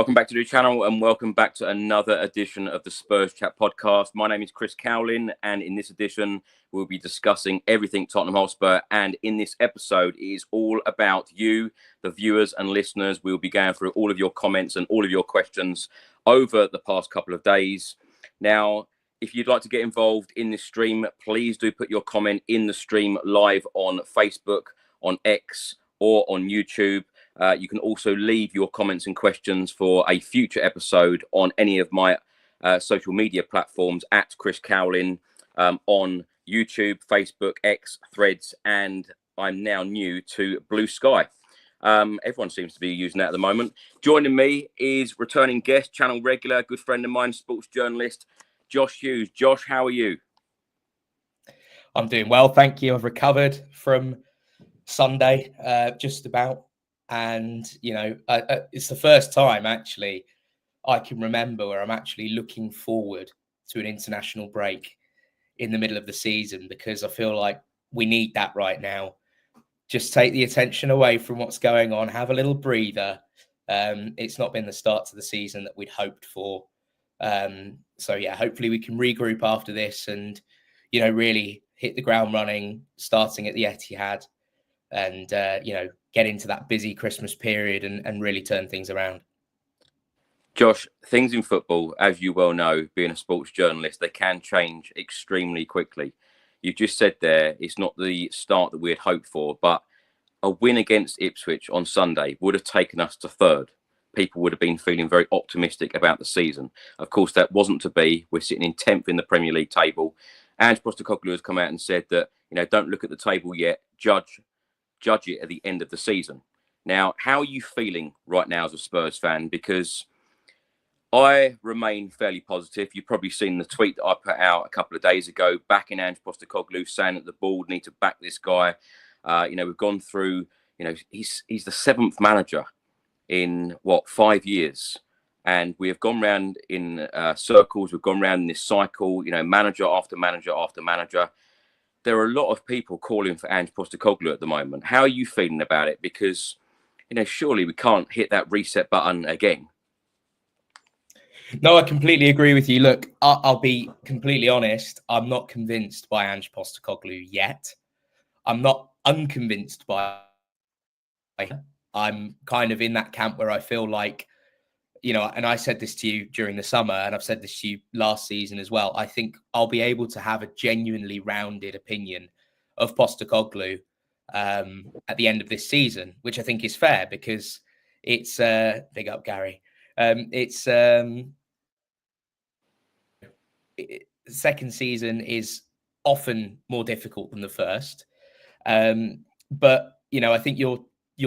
Welcome back to the channel and welcome back to another edition of the Spurs Chat Podcast. My name is Chris Cowlin, and in this edition, we'll be discussing everything Tottenham Hotspur. And in this episode, it is all about you, the viewers and listeners. We'll be going through all of your comments and all of your questions over the past couple of days. Now, if you'd like to get involved in this stream, please do put your comment in the stream live on Facebook, on X, or on YouTube. You can also leave your comments and questions for a future episode on any of my social media platforms at Chris Cowlin, on YouTube, Facebook, X, Threads, and I'm now new to Blue Sky. Everyone seems to be using that at the moment. Joining me is returning guest, channel regular, good friend of mine, sports journalist, Josh Hughes. Josh, how are you? I'm doing well, thank you. I've recovered from Sunday, just about. And, you know, it's the first time actually I can remember where I'm actually looking forward to an international break in the middle of the season, because I feel like we need that right now. Just take the attention away from what's going on, have a little breather. It's not been the start to the season that we'd hoped for. So, yeah, hopefully we can regroup after this and, you know, really hit the ground running, starting at the Etihad and, you know, get into that busy Christmas period and really turn things around. Josh, things in football, as you well know, being a sports journalist, they can change extremely quickly. You just said there, it's not the start that we had hoped for, but a win against Ipswich on Sunday would have taken us to third. People would have been feeling very optimistic about the season. Of course, that wasn't to be. We're sitting in 10th in the Premier League table. And Postecoglou has come out and said that, you know, don't look at the table yet, judge it at the end of the season. Now, how are you feeling right now as a Spurs fan? Because I remain fairly positive. You've probably seen the tweet that I put out a couple of days ago, backing Ange Postecoglou, saying that the board need to back this guy. You know, we've gone through, you know, he's the seventh manager in, 5 years? And we have gone round in circles. We've gone round in this cycle, you know, manager after manager after manager. There are a lot of people calling for Ange Postecoglou at the moment. How are you feeling about it? Because, you know, surely we can't hit that reset button again. No, I completely agree with you. Look, I'll be completely honest. I'm not convinced by Ange Postecoglou yet. I'm not unconvinced by. I'm kind of in that camp where I feel like, you know, and I said this to you during the summer, and I've said this to you last season as well. I think I'll be able to have a genuinely rounded opinion of Postecoglou at the end of this season, which I think is fair, because it's big up Gary. Second season is often more difficult than the first, but you know, I think your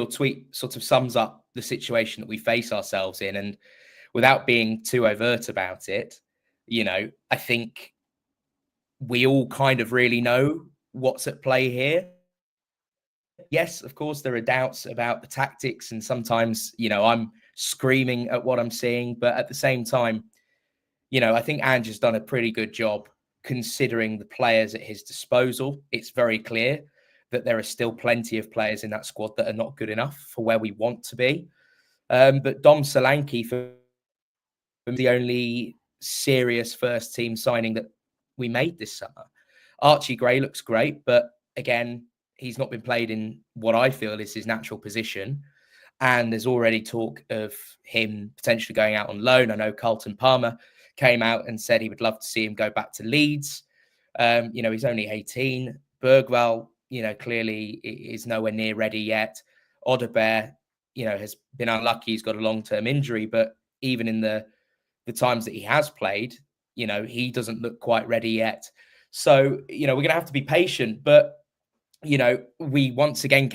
tweet sort of sums up the situation that we face ourselves in. And without being too overt about it, you know, I think we all kind of really know what's at play here. Yes, of course, there are doubts about the tactics, and sometimes, you know, I'm screaming at what I'm seeing, but at the same time, you know, I think Ange has done a pretty good job considering the players at his disposal. It's very clear that there are still plenty of players in that squad that are not good enough for where we want to be. But Dom Solanke, for the only serious first team signing that we made this summer. Archie Gray looks great, but again, he's not been played in what I feel is his natural position. And there's already talk of him potentially going out on loan. I know Carlton Palmer came out and said he would love to see him go back to Leeds. You know, he's only 18. Bergwall, you know, clearly is nowhere near ready yet. Odobert, you know, has been unlucky. He's got a long-term injury, but even in the times that he has played, you know, he doesn't look quite ready yet. So, you know, we're going to have to be patient, but, you know, we once again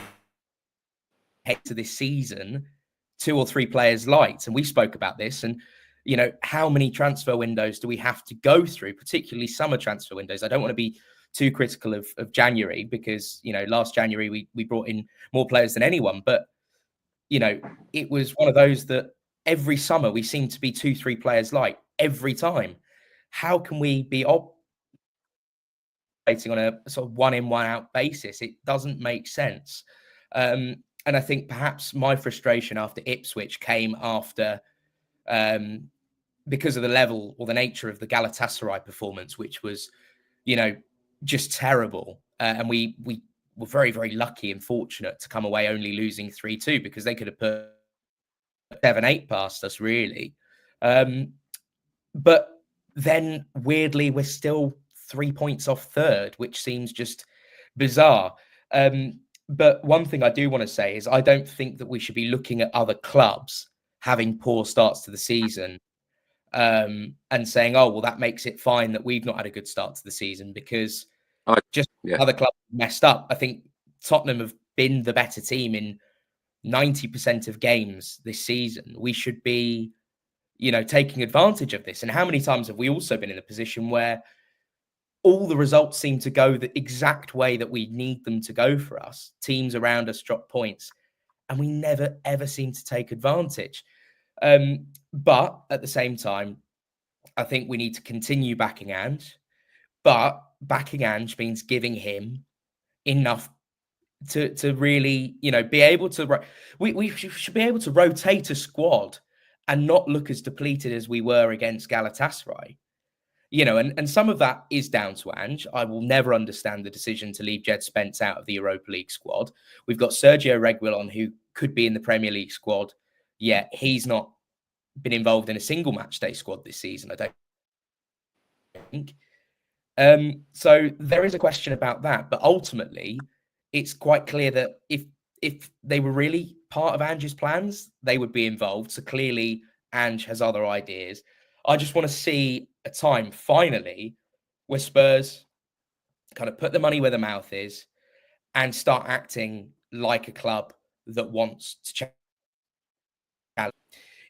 head to this season, 2 or 3 players light. And we spoke about this, and, you know, how many transfer windows do we have to go through, particularly summer transfer windows? I don't want to be too critical of January, because, you know, last January we brought in more players than anyone, but, you know, it was one of those that every summer we seem to be 2-3 players light every time. How can we be operating on a sort of one in, one out basis? It doesn't make sense. And I think perhaps my frustration after Ipswich came after because of the level or the nature of the Galatasaray performance, which was, just terrible. And we were very, very lucky and fortunate to come away only losing 3-2, because they could have put 7-8 past us, really. But then, weirdly, we're still 3 points off third, which seems just bizarre. But one thing I do want to say is I don't think that we should be looking at other clubs having poor starts to the season and saying, oh, well, that makes it fine that we've not had a good start to the season, because other clubs messed up. I think Tottenham have been the better team in 90% of games this season. We should be, taking advantage of this. And how many times have we also been in a position where all the results seem to go the exact way that we need them to go for us? Teams around us drop points, and we never, ever seem to take advantage. But at the same time, I think we need to continue backing Ange. But backing Ange means giving him enough to really, be able to... We should be able to rotate a squad and not look as depleted as we were against Galatasaray. And some of that is down to Ange. I will never understand the decision to leave Jed Spence out of the Europa League squad. We've got Sergio Reguilon, who could be in the Premier League squad, yet he's not been involved in a single matchday squad this season, I don't think. So there is a question about that. But ultimately, it's quite clear that if they were really part of Ange's plans, they would be involved. So clearly, Ange has other ideas. I just want to see a time, finally, where Spurs kind of put the money where the mouth is and start acting like a club that wants to challenge.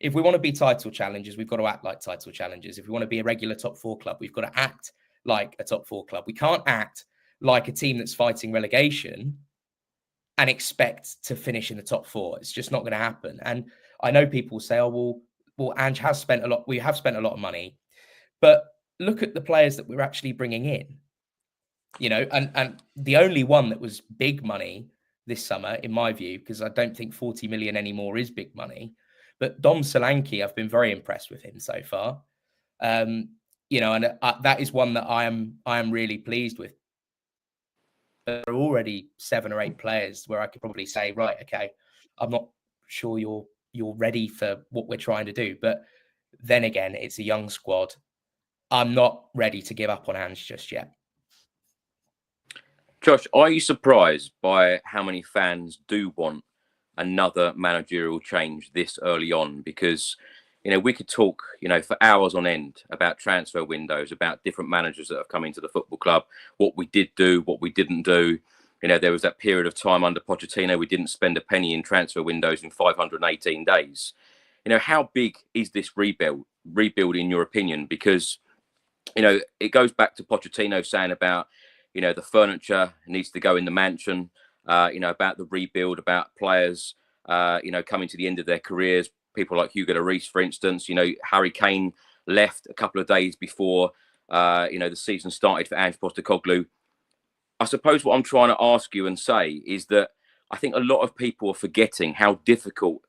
If we want to be title challengers, we've got to act like title challengers. If we want to be a regular top four club, we've got to act like a top four club. We can't act like a team that's fighting relegation and expect to finish in the top four. It's just not going to happen. And I know people say, oh, well, Ange has spent a lot. We have spent a lot of money. But look at the players that we're actually bringing in, and the only one that was big money this summer, in my view, because I don't think 40 million anymore is big money. But Dom Solanke, I've been very impressed with him so far. And that is one that I am really pleased with. There are already 7 or 8 players where I could probably say, right, okay, I'm not sure you're ready for what we're trying to do. But then again, it's a young squad. I'm not ready to give up on Ange just yet. Josh, are you surprised by how many fans do want another managerial change this early on? Because, we could talk, for hours on end about transfer windows, about different managers that have come into the football club, what we did do, what we didn't do. There was that period of time under Pochettino, we didn't spend a penny in transfer windows in 518 days. How big is this rebuild in your opinion? Because it goes back to Pochettino saying about, the furniture needs to go in the mansion, about the rebuild, about players, coming to the end of their careers. People like Hugo Lloris, for instance, Harry Kane left a couple of days before, the season started for Ange Postecoglou. I suppose what I'm trying to ask you and say is that I think a lot of people are forgetting how difficult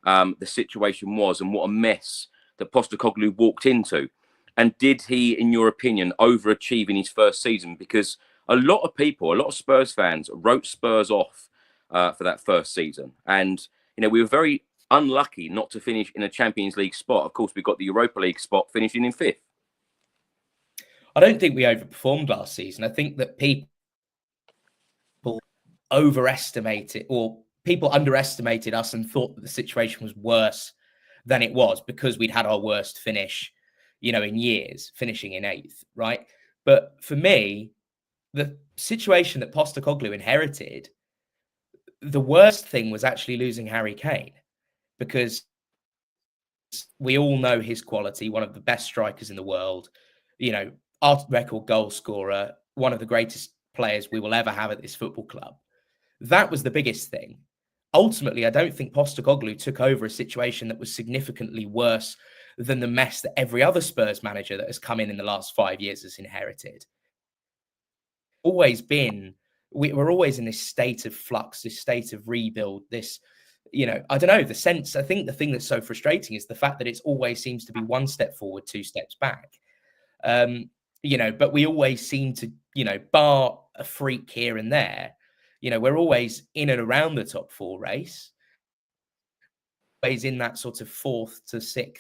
the situation was and what a mess that Postecoglou walked into. And did he, in your opinion, overachieve in his first season? Because a lot of Spurs fans wrote Spurs off for that first season. And, we were very unlucky not to finish in a Champions League spot. Of course, we got the Europa League spot finishing in 5th. I don't think we overperformed last season. I think that people overestimated, or people underestimated us and thought that the situation was worse than it was because we'd had our worst finish, in years, finishing in 8th, right? But for me, the situation that Postecoglou inherited, the worst thing was actually losing Harry Kane, because we all know his quality, one of the best strikers in the world, our record goal scorer, one of the greatest players we will ever have at this football club. That was the biggest thing. Ultimately, I don't think Postecoglou took over a situation that was significantly worse than the mess that every other Spurs manager that has come in the last 5 years has inherited. We're always in this state of flux, this state of rebuild, this I don't know, I think the thing that's so frustrating is the fact that it always seems to be one step forward, two steps back. But we always seem to, bar a freak here and there, we're always in and around the top four race, always in that sort of 4th to 6th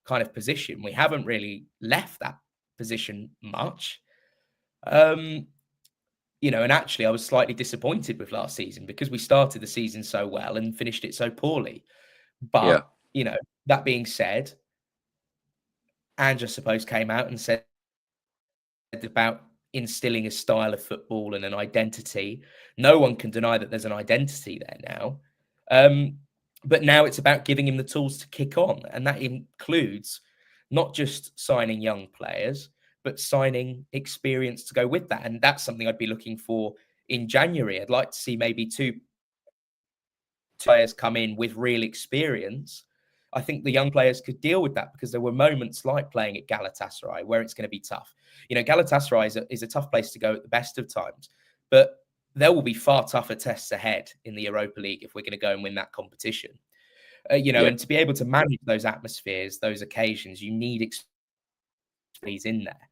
kind of position. We haven't really left that position much. And actually I was slightly disappointed with last season because we started the season so well and finished it so poorly. But, that being said, Ange, I suppose, came out and said about instilling a style of football and an identity. No one can deny that there's an identity there now. But now it's about giving him the tools to kick on. And that includes not just signing young players, but signing experience to go with that. And that's something I'd be looking for in January. I'd like to see maybe 2 players come in with real experience. I think the young players could deal with that because there were moments like playing at Galatasaray where it's going to be tough. Galatasaray is a tough place to go at the best of times, but there will be far tougher tests ahead in the Europa League if we're going to go and win that competition. And to be able to manage those atmospheres, those occasions, you need expertise in there.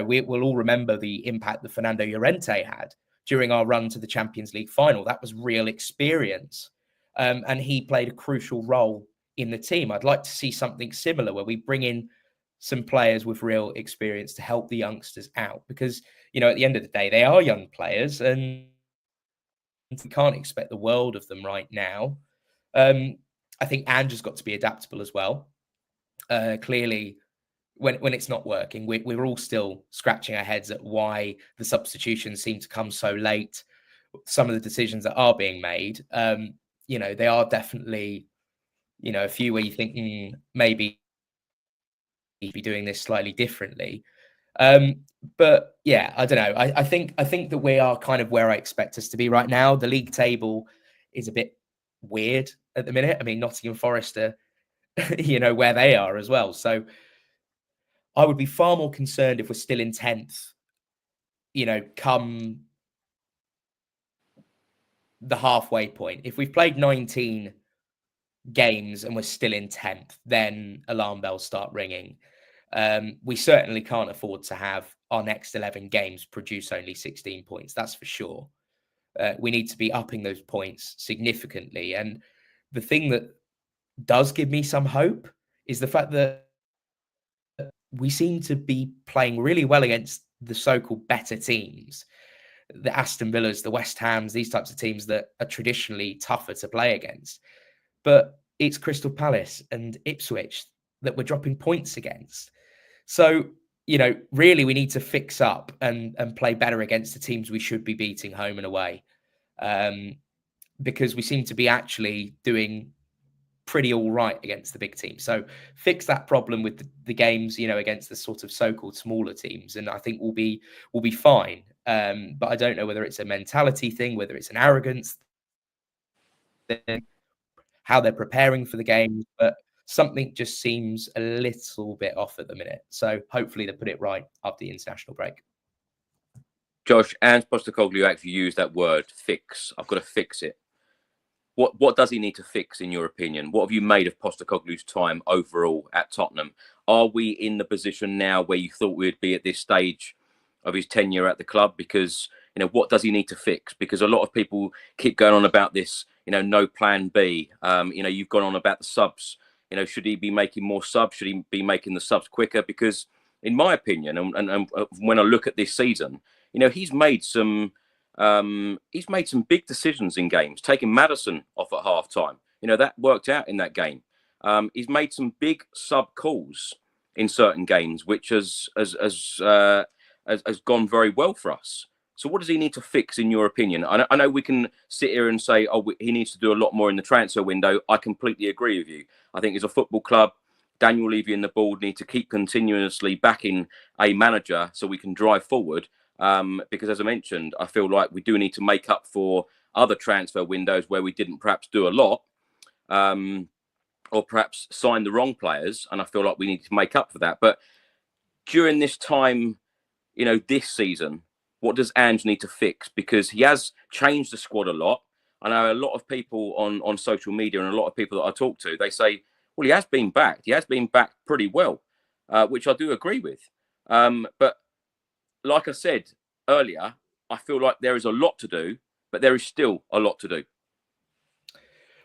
We'll all remember the impact that Fernando Llorente had during our run to the Champions League final. That was real experience. And he played a crucial role in the team. I'd like to see something similar where we bring in some players with real experience to help the youngsters out because, at the end of the day, they are young players and we can't expect the world of them right now. I think Ange has got to be adaptable as well. Clearly, when it's not working, we're all still scratching our heads at why the substitutions seem to come so late. Some of the decisions that are being made, they are definitely, a few where you think maybe be doing this slightly differently. But yeah, I don't know. I think that we are kind of where I expect us to be right now. The league table is a bit weird at the minute. I mean, Nottingham Forest are, where they are as well. So I would be far more concerned if we're still in 10th, come the halfway point. If we've played 19 games and we're still in 10th, then alarm bells start ringing. We certainly can't afford to have our next 11 games produce only 16 points. That's for sure. We need to be upping those points significantly. And the thing that does give me some hope is the fact that we seem to be playing really well against the so-called better teams, the Aston Villas, the West Hams, these types of teams that are traditionally tougher to play against. But it's Crystal Palace and Ipswich that we're dropping points against. So, really we need to fix up and play better against the teams we should be beating home and away. Because we seem to be actually doing pretty all right against the big teams. So fix that problem with the games, against the sort of so-called smaller teams. And I think we'll be fine. But I don't know whether it's a mentality thing, whether it's an arrogance thing, how they're preparing for the games, but something just seems a little bit off at the minute. So hopefully they put it right after the international break. Josh, and Postecoglou actually used that word, fix. I've got to fix it. What does he need to fix, in your opinion? What have you made of Postecoglou's time overall at Tottenham? Are we in the position now where you thought we'd be at this stage of his tenure at the club? Because, what does he need to fix? Because a lot of people keep going on about this, no plan B. You've gone on about the subs. Should he be making more subs? Should he be making the subs quicker? Because in my opinion, and when I look at this season, he's made some big decisions in games, taking Maddison off at half time. That worked out in that game. He's made some big sub calls in certain games, which has gone very well for us. So what does he need to fix, in your opinion? I know we can sit here and say, he needs to do a lot more in the transfer window. I completely agree with you. I think as a football club, Daniel Levy and the board need to keep continuously backing a manager so we can drive forward. Because as I mentioned, I feel like we do need to make up for other transfer windows where we didn't perhaps do a lot, or perhaps sign the wrong players. And I feel like we need to make up for that. But during this time, this season, what does Ange need to fix? Because he has changed the squad a lot. I know a lot of people on social media and a lot of people that I talk to, they say, well, he has been backed. He has been backed pretty well, which I do agree with. But like I said earlier, I feel like there is a lot to do, but there is still a lot to do.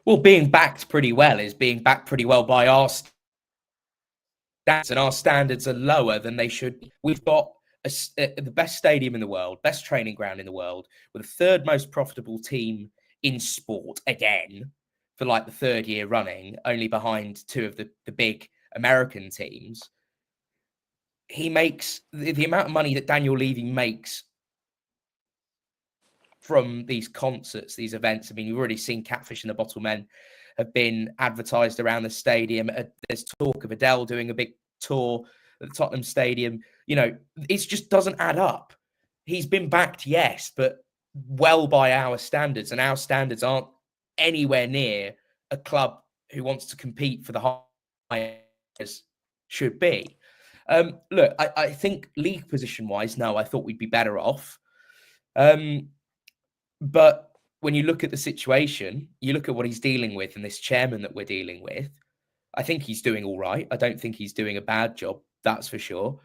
Well, being backed pretty well is being backed pretty well by our standards, and our standards are lower than they should be. We've got the best stadium in the world, best training ground in the world, with the third most profitable team in sport again for like the third year running, only behind two of the big American teams. He makes the amount of money that Daniel Levy makes from these concerts, these events. I mean, you've already seen Catfish and the Bottlemen have been advertised around the stadium. There's talk of Adele doing a big tour at the Tottenham Stadium. You know, it just doesn't add up. He's been backed, yes, but well by our standards, and our standards aren't anywhere near a club who wants to compete for the highest should be. Look, I think league position-wise, no, I thought we'd be better off. But when you look at the situation, you look at what he's dealing with and this chairman that we're dealing with, I think he's doing all right. I don't think he's doing a bad job, that's for sure.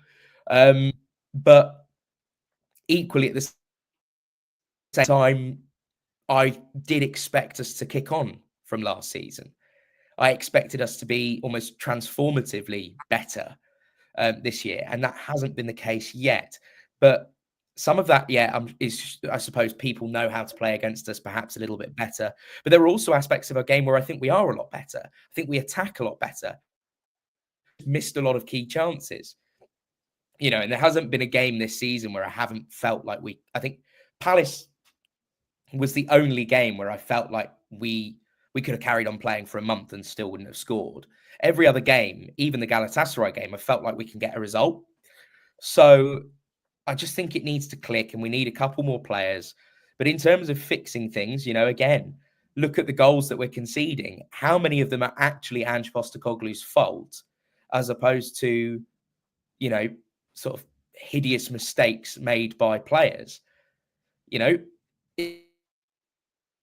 But equally at the same time, I did expect us to kick on from last season. I expected us to be almost transformatively better this year, and that hasn't been the case yet. But some of that, is, I suppose, people know how to play against us perhaps a little bit better. But there are also aspects of our game where I think we are a lot better. I think we attack a lot better. Missed a lot of key chances. You know, and there hasn't been a game this season where I haven't felt like I think Palace was the only game where I felt like we could have carried on playing for a month and still wouldn't have scored. Every other game, even the Galatasaray game, I felt like we can get a result. So I just think it needs to click, and we need a couple more players. But in terms of fixing things, you know, again, look at the goals that we're conceding. How many of them are actually Ange Postecoglou's fault, as opposed to, you know, sort of hideous mistakes made by players? You know, if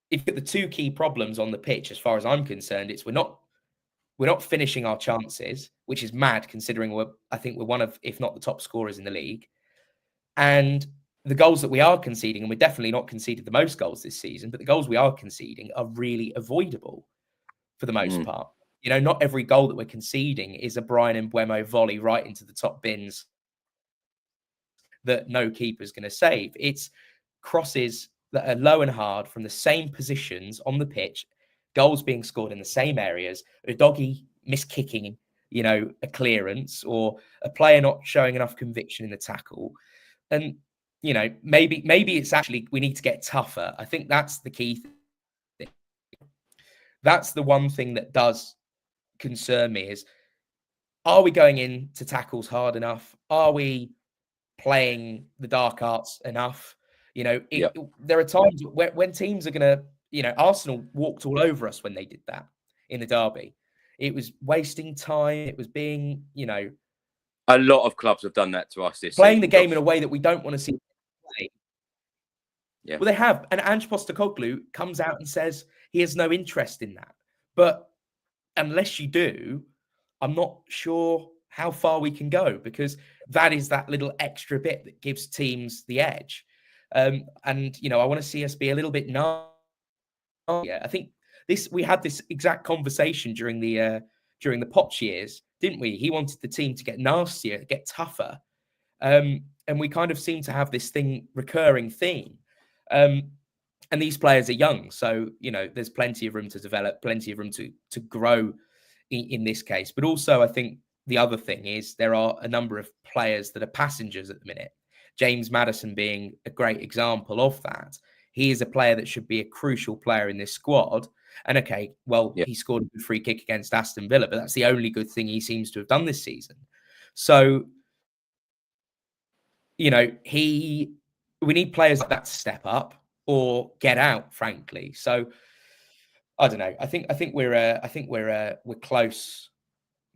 you look at the two key problems on the pitch, as far as I'm concerned, it's we're not finishing our chances, which is mad considering I think we're one of, if not the top scorers in the league. And the goals that we are conceding, and we're definitely not conceded the most goals this season, but the goals we are conceding are really avoidable for the most part. You know, not every goal that we're conceding is a Brian Mbeumo volley right into the top bins that no keeper's going to save. It's crosses that are low and hard from the same positions on the pitch, goals being scored in the same areas, a doggy miskicking, you know, a clearance, or a player not showing enough conviction in the tackle. And, you know, maybe it's actually we need to get tougher. I think that's the key thing. That's the one thing that does concern me is, are we going into tackles hard enough? Are we playing the dark arts enough? You know, there are times when teams are going to, you know, Arsenal walked all over us when they did that in the derby. It was wasting time. It was being, you know, a lot of clubs have done that to us this playing season, the game in a way that we don't want to see play. Yeah. Well, they have. And Ange Postecoglou comes out and says he has no interest in that. But unless you do, I'm not sure how far we can go, because that is that little extra bit that gives teams the edge. And, you know, I want to see us be a little bit gnarly. I think we had this exact conversation during the Poch years, didn't we? He wanted the team to get nastier, get tougher. And we kind of seem to have this recurring theme. And these players are young. So, you know, there's plenty of room to develop, plenty of room to grow in this case. But also, I think the other thing is there are a number of players that are passengers at the minute. James Maddison being a great example of that. He is a player that should be a crucial player in this squad. And okay, well, he scored a free kick against Aston Villa, but that's the only good thing he seems to have done this season. So, you know, we need players like that to step up or get out, frankly. So, I don't know. I think we're close,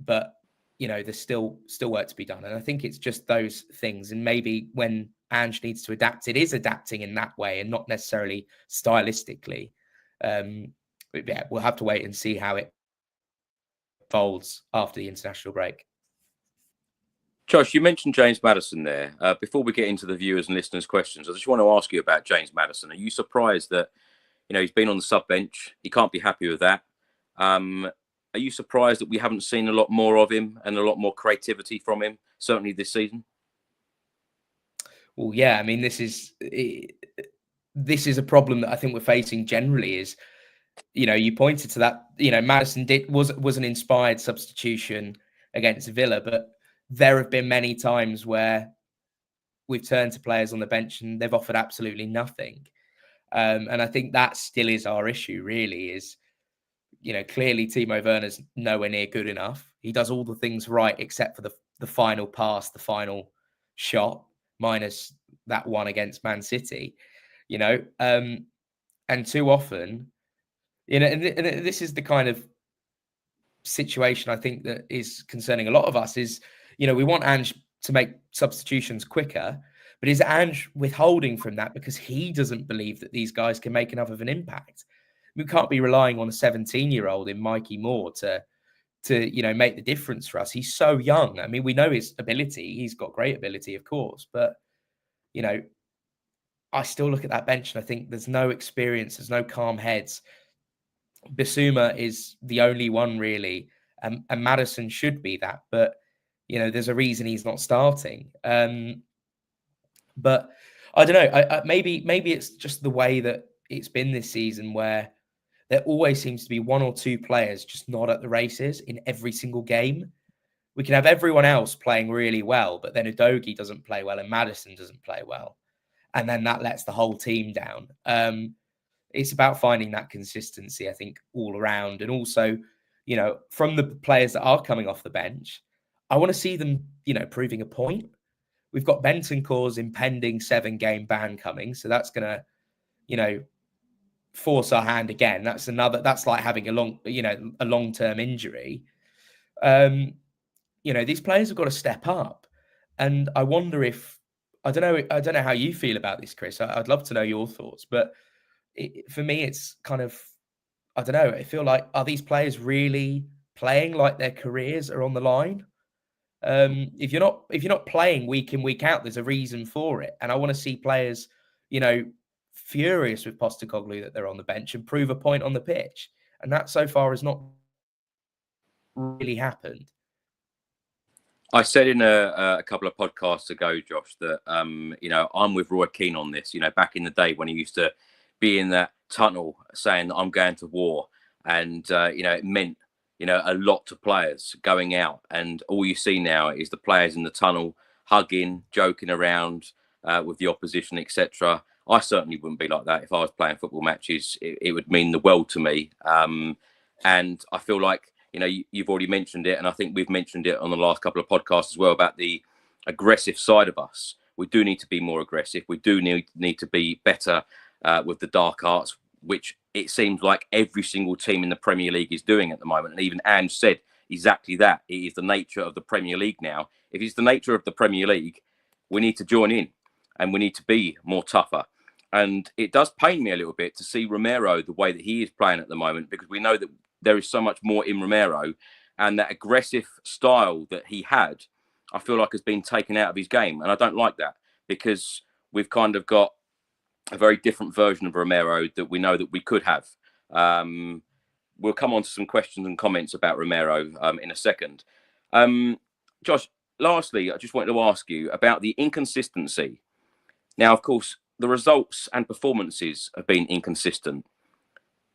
but you know, there's still work to be done. And I think it's just those things. And maybe when Ange needs to adapt, it is adapting in that way and not necessarily stylistically. But yeah, we'll have to wait and see how it folds after the international break. Josh, you mentioned James Maddison there. Before we get into the viewers and listeners' questions, I just want to ask you about James Maddison. Are you surprised that, he's been on the sub bench? He can't be happy with that. Are you surprised that we haven't seen a lot more of him and a lot more creativity from him, certainly this season? Well, yeah, I mean, this is a problem that I think we're facing generally is, you pointed to that, Maddison was an inspired substitution against Villa, but there have been many times where we've turned to players on the bench and they've offered absolutely nothing. And I think that still is our issue, really, is, clearly Timo Werner's nowhere near good enough. He does all the things right, except for the final pass, the final shot, minus that one against Man City, and too often, and this is the kind of situation I think that is concerning a lot of us is, we want Ange to make substitutions quicker, but is Ange withholding from that because he doesn't believe that these guys can make enough of an impact? We can't be relying on a 17-year-old in Mikey Moore to make the difference for us. He's so young. I mean, we know his ability. He's got great ability, of course, but I still look at that bench and I think there's no experience, there's no calm heads. Bissouma is the only one really, and Maddison should be that, but there's a reason he's not starting. But I don't know. Maybe it's just the way that it's been this season, where there always seems to be one or two players just not at the races in every single game. We can have everyone else playing really well, but then Udogie doesn't play well and Maddison doesn't play well, and then that lets the whole team down. It's about finding that consistency, I think, all around, and also, from the players that are coming off the bench, I want to see them, proving a point. We've got Bentancur's impending 7-game ban coming, so that's going to, force our hand again. That's like having a long-term injury. These players have got to step up, and I wonder if I don't know how you feel about this, Chris. I'd love to know your thoughts, but for me, it's kind of, I don't know. I feel like, are these players really playing like their careers are on the line? If you're not playing week in, week out, there's a reason for it. And I want to see players, furious with Postecoglou that they're on the bench and prove a point on the pitch. And that so far has not really happened. I said in a couple of podcasts ago, Josh, that, I'm with Roy Keane on this. Back in the day when he used to be in that tunnel saying that I'm going to war. And, it meant, a lot to players going out. And all you see now is the players in the tunnel hugging, joking around with the opposition, etc. I certainly wouldn't be like that. If I was playing football matches, it would mean the world to me. And I feel like, you've already mentioned it, and I think we've mentioned it on the last couple of podcasts as well, about the aggressive side of us. We do need to be more aggressive. We do need to be better with the dark arts, which it seems like every single team in the Premier League is doing at the moment. And even Ange said exactly that. It is the nature of the Premier League now. If it's the nature of the Premier League, we need to join in and we need to be more tougher. And it does pain me a little bit to see Romero the way that he is playing at the moment, because we know that there is so much more in Romero, and that aggressive style that he had, I feel like has been taken out of his game. And I don't like that, because we've kind of got a very different version of Romero that we know that we could have. We'll come on to some questions and comments about Romero in a second. Josh, lastly, I just wanted to ask you about the inconsistency. Now, of course, the results and performances have been inconsistent,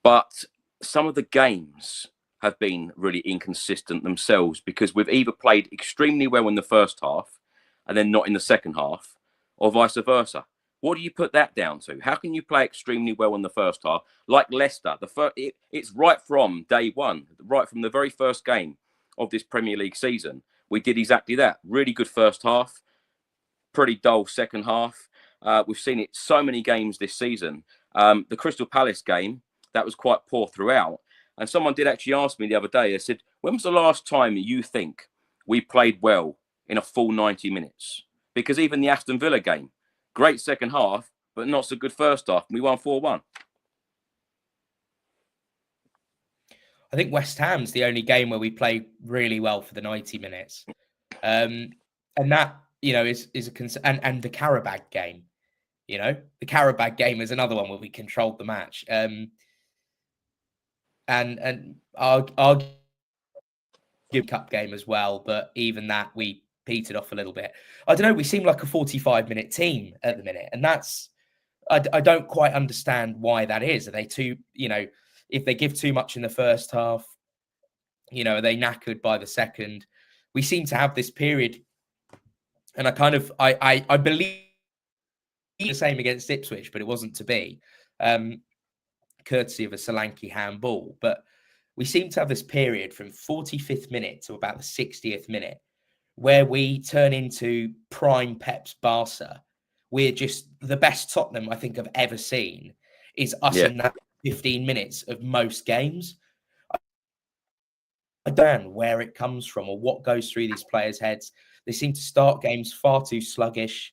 but some of the games have been really inconsistent themselves, because we've either played extremely well in the first half and then not in the second half, or vice versa. What do you put that down to? How can you play extremely well in the first half, like Leicester? It's right from day one, right from the very first game of this Premier League season. We did exactly that. Really good first half, pretty dull second half. We've seen it so many games this season. The Crystal Palace game, that was quite poor throughout. And someone did actually ask me the other day, they said, when was the last time you think we played well in a full 90 minutes? Because even the Aston Villa game, great second half, but not so good first half. We won 4-1. I think West Ham's the only game where we play really well for the 90 minutes. And that, is a concern. And the Karabag game, the Karabag game is another one where we controlled the match. And our Cup game as well, but even that we petered off a little bit. I don't know. We seem like a 45-minute team at the minute, and I don't quite understand why that is. Are they too, if they give too much in the first half, are they knackered by the second? We seem to have this period, and I believe the same against Ipswich, but it wasn't to be, courtesy of a Solanke handball. But we seem to have this period from 45th minute to about the 60th minute where we turn into prime Pep's Barca. We're just the best Tottenham I think I've ever seen is us in that 15 minutes of most games. I don't know where it comes from or what goes through these players' heads. They seem to start games far too sluggish.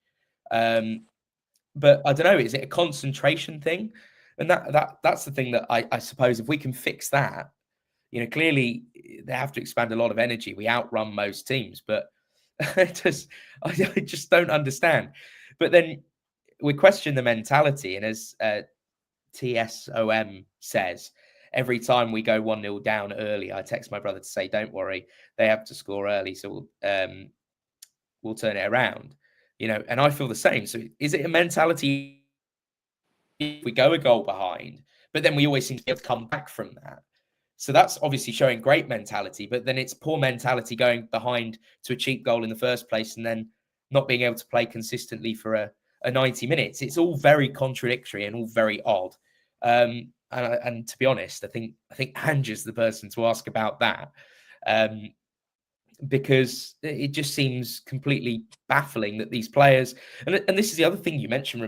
But I don't know, is it a concentration thing? And that's the thing that I suppose if we can fix that, clearly they have to expand a lot of energy. We outrun most teams, but I just don't understand. But then we question the mentality. And as TSOM says, every time we go 1-0 down early, I text my brother to say, don't worry, they have to score early. So we'll turn it around, and I feel the same. So is it a mentality if we go a goal behind, but then we always seem to be able to come back from that? So that's obviously showing great mentality, but then it's poor mentality going behind to a cheap goal in the first place and then not being able to play consistently for a 90 minutes. It's all very contradictory and all very odd. And to be honest, I think Ange's the person to ask about that, because it just seems completely baffling that these players, and this is the other thing you mentioned,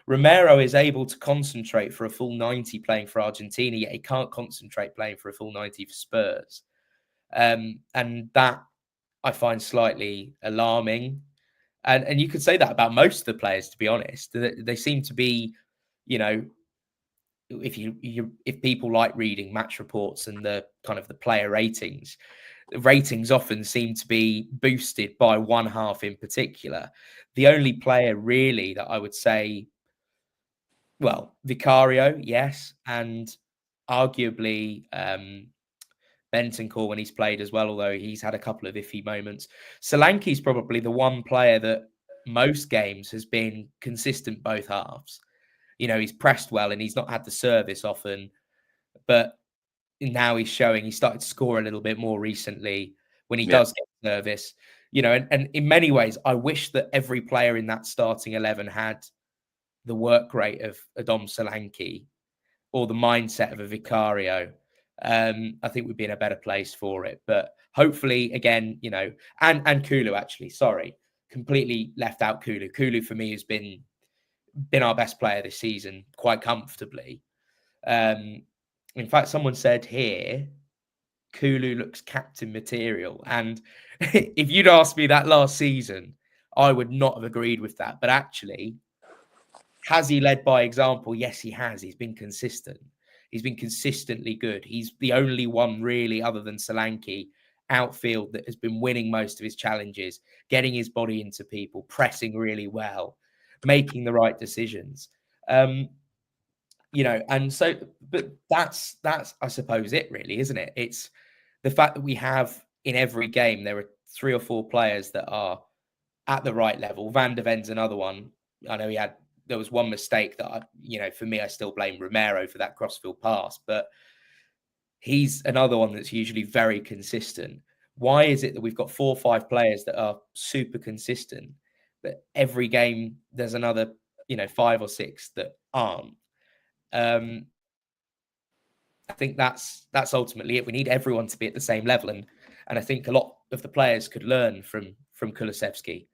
Romero is able to concentrate for a full 90 playing for Argentina, yet he can't concentrate playing for a full 90 for Spurs. And that I find slightly alarming. And you could say that about most of the players, to be honest. They seem to be, if people like reading match reports and the kind of the player ratings often seem to be boosted by one half in particular. The only player really that I would say, well, Vicario, yes, and arguably Bentancur when he's played as well, although he's had a couple of iffy moments. Solanke's probably the one player that most games has been consistent both halves. He's pressed well and he's not had the service often, but now he's showing he started to score a little bit more recently when he does get service. And in many ways, I wish that every player in that starting 11 had the work rate of Adam Solanke or the mindset of a Vicario. I think we'd be in a better place for it. But hopefully, again, and Kulu, actually, sorry, completely left out Kulu. Kulu, for me, has been our best player this season quite comfortably. In fact, someone said here, Kulu looks captain material. And if you'd asked me that last season, I would not have agreed with that. But actually, has he led by example? Yes, he has. He's been consistent. He's been consistently good. He's the only one really, other than Solanke, outfield that has been winning most of his challenges, getting his body into people, pressing really well, making the right decisions. And so, but that's I suppose it really, isn't it? It's the fact that we have in every game, there are 3 or 4 players that are at the right level. Van der Ven's another one. I know there was one mistake that for me, I still blame Romero for that crossfield pass, but he's another one that's usually very consistent. Why is it that we've got 4 or 5 players that are super consistent, but every game there's another, 5 or 6 that aren't? I think that's ultimately it. We need everyone to be at the same level, and I think a lot of the players could learn from Kulusevski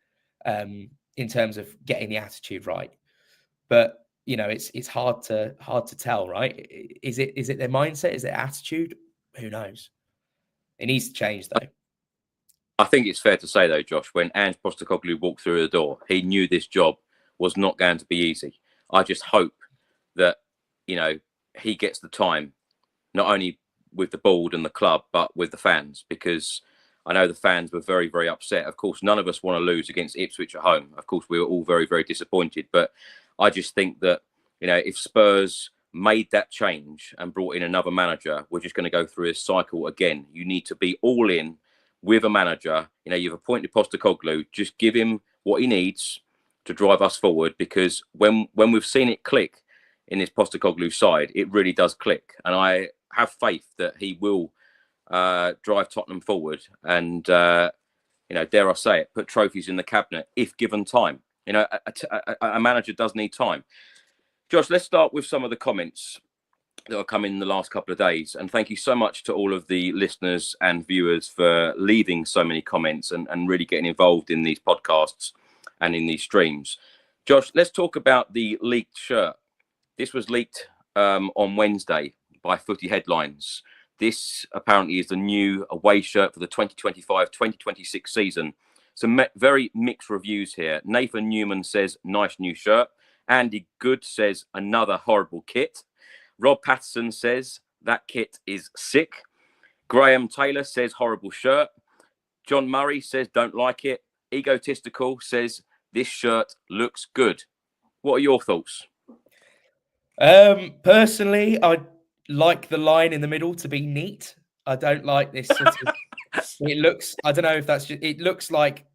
in terms of getting the attitude right. But it's hard to tell, right? Is it their mindset? Is it attitude? Who knows? It needs to change, though. I think it's fair to say, though, Josh, when Ange Postecoglou walked through the door, he knew this job was not going to be easy. I just hope that he gets the time, not only with the board and the club, but with the fans, because I know the fans were very, very upset. Of course, none of us want to lose against Ipswich at home. Of course, we were all very, very disappointed. But I just think that, if Spurs made that change and brought in another manager, we're just going to go through this cycle again. You need to be all in with a manager. You've appointed Postecoglou. Just give him what he needs to drive us forward, because when we've seen it click in this Postecoglou side, it really does click. And I have faith that he will drive Tottenham forward and, dare I say it, put trophies in the cabinet if given time. A manager does need time. Josh, let's start with some of the comments that have come in the last couple of days. And thank you so much to all of the listeners and viewers for leaving so many comments and really getting involved in these podcasts and in these streams. Josh, let's talk about the leaked shirt. This was leaked on Wednesday by Footy Headlines. This apparently is the new away shirt for the 2025-2026 season. Some very mixed reviews here. Nathan Newman says, nice new shirt. Andy Good says, another horrible kit. Rob Patterson says, that kit is sick. Graham Taylor says, horrible shirt. John Murray says, don't like it. Egotistical says, this shirt looks good. What are your thoughts? Personally, I like the line in the middle to be neat. I don't like this sort of it looks, I don't know if that's just, it looks like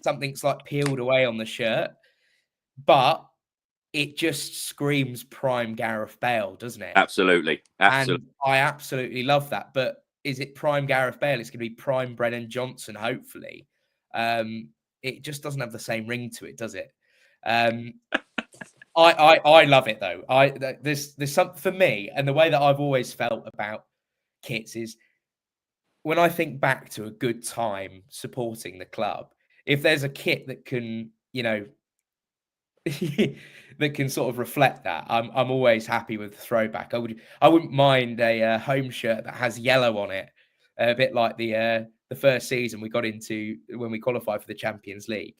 something's like peeled away on the shirt, but it just screams prime Gareth Bale, doesn't it? Absolutely. And I absolutely love that. But is it prime Gareth Bale? It's going to be prime Brennan Johnson, hopefully. It just doesn't have the same ring to it, does it? I love it though. There's something for me, and the way that I've always felt about kits is when I think back to a good time supporting the club, if there's a kit that can, that can sort of reflect that, I'm always happy with the throwback. I wouldn't mind a home shirt that has yellow on it, a bit like the first season we got into when we qualified for the Champions League.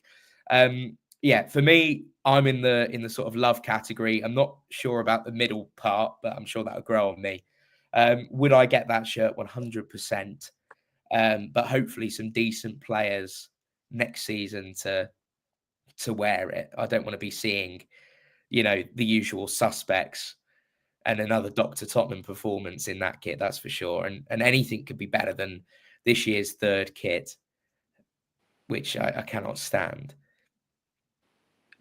Yeah, for me, I'm in the sort of love category. I'm not sure about the middle part, but I'm sure that'll grow on me. Would I get that shirt? 100%. But hopefully some decent players next season to wear it. I don't want to be seeing, the usual suspects and another Dr. Tottenham performance in that kit, that's for sure. And anything could be better than this year's third kit, which I cannot stand.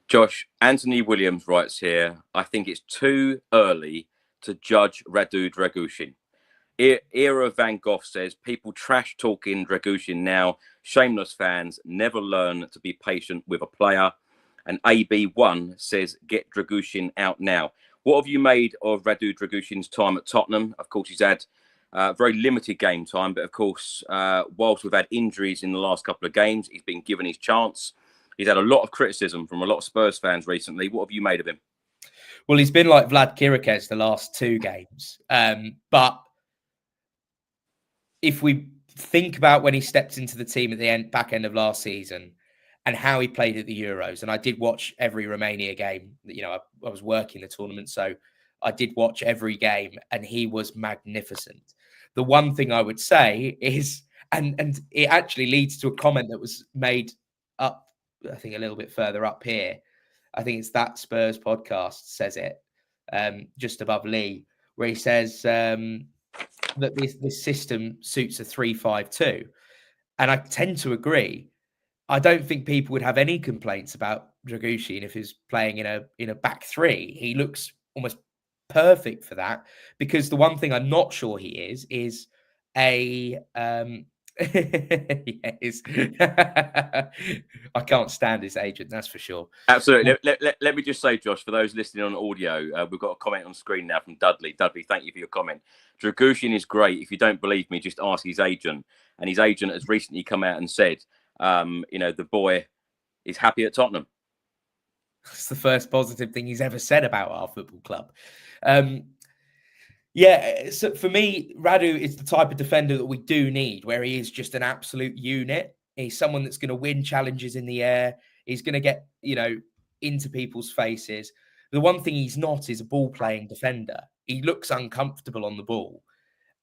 Josh, Anthony Williams writes here, I think it's too early to judge Radu Drăgușin. Era Van Gogh says, people trash talking Drăgușin now. Shameless fans never learn to be patient with a player. And AB1 says, get Drăgușin out now. What have you made of Radu Drăgușin's time at Tottenham? Of course, he's had very limited game time. But of course, whilst we've had injuries in the last couple of games, he's been given his chance. He's had a lot of criticism from a lot of Spurs fans recently. What have you made of him? Well, he's been like Vlad Chiriches the last two games. But if we think about when he stepped into the team at the back end of last season and how he played at the Euros, and I did watch every Romania game. I was working the tournament, so I did watch every game, and he was magnificent. The one thing I would say is, and it actually leads to a comment that was made up, I think a little bit further up here. I think it's that Spurs podcast says it, just above Lee, where he says that this system suits a 3-5-2. And I tend to agree. I don't think people would have any complaints about Drăgușin if he's playing in a back three. He looks almost perfect for that, because the one thing I'm not sure he is a yes. I can't stand his agent, that's for sure. Absolutely. Let me just say, Josh, for those listening on audio, we've got a comment on screen now from Dudley. Dudley, thank you for your comment. Drăgușin is great. If you don't believe me, just ask his agent. And his agent has recently come out and said, the boy is happy at Tottenham. It's the first positive thing he's ever said about our football club. Yeah, so for me, Radu is the type of defender that we do need, where he is just an absolute unit. He's someone that's going to win challenges in the air. He's going to get, into people's faces. The one thing he's not is a ball-playing defender. He looks uncomfortable on the ball.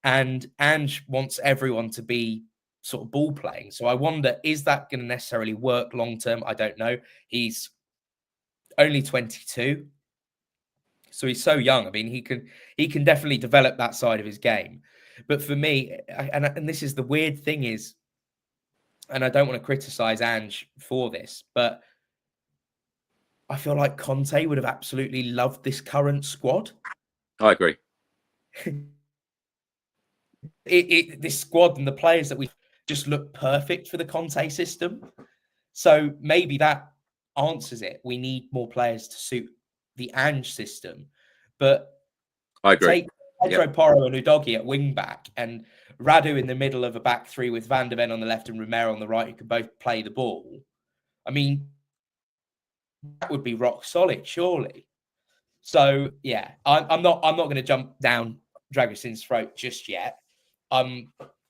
And Ange wants everyone to be sort of ball playing. So I wonder, is that going to necessarily work long term? I don't know. He's only 22. So he's so young. I mean, he can definitely develop that side of his game. But for me, and this is the weird thing is, and I don't want to criticize Ange for this, but I feel like Conte would have absolutely loved this current squad. I agree. This squad and the players that we just look perfect for the Conte system. So maybe that answers it. We need more players to suit the Ange system. But I agree. Take Pedro Porro and Udogie at wing back and Radu in the middle of a back three with Van der Ven on the left and Romero on the right, who can both play the ball. I mean, that would be rock solid, surely. So yeah, I'm not going to jump down Drăgușin's throat just yet.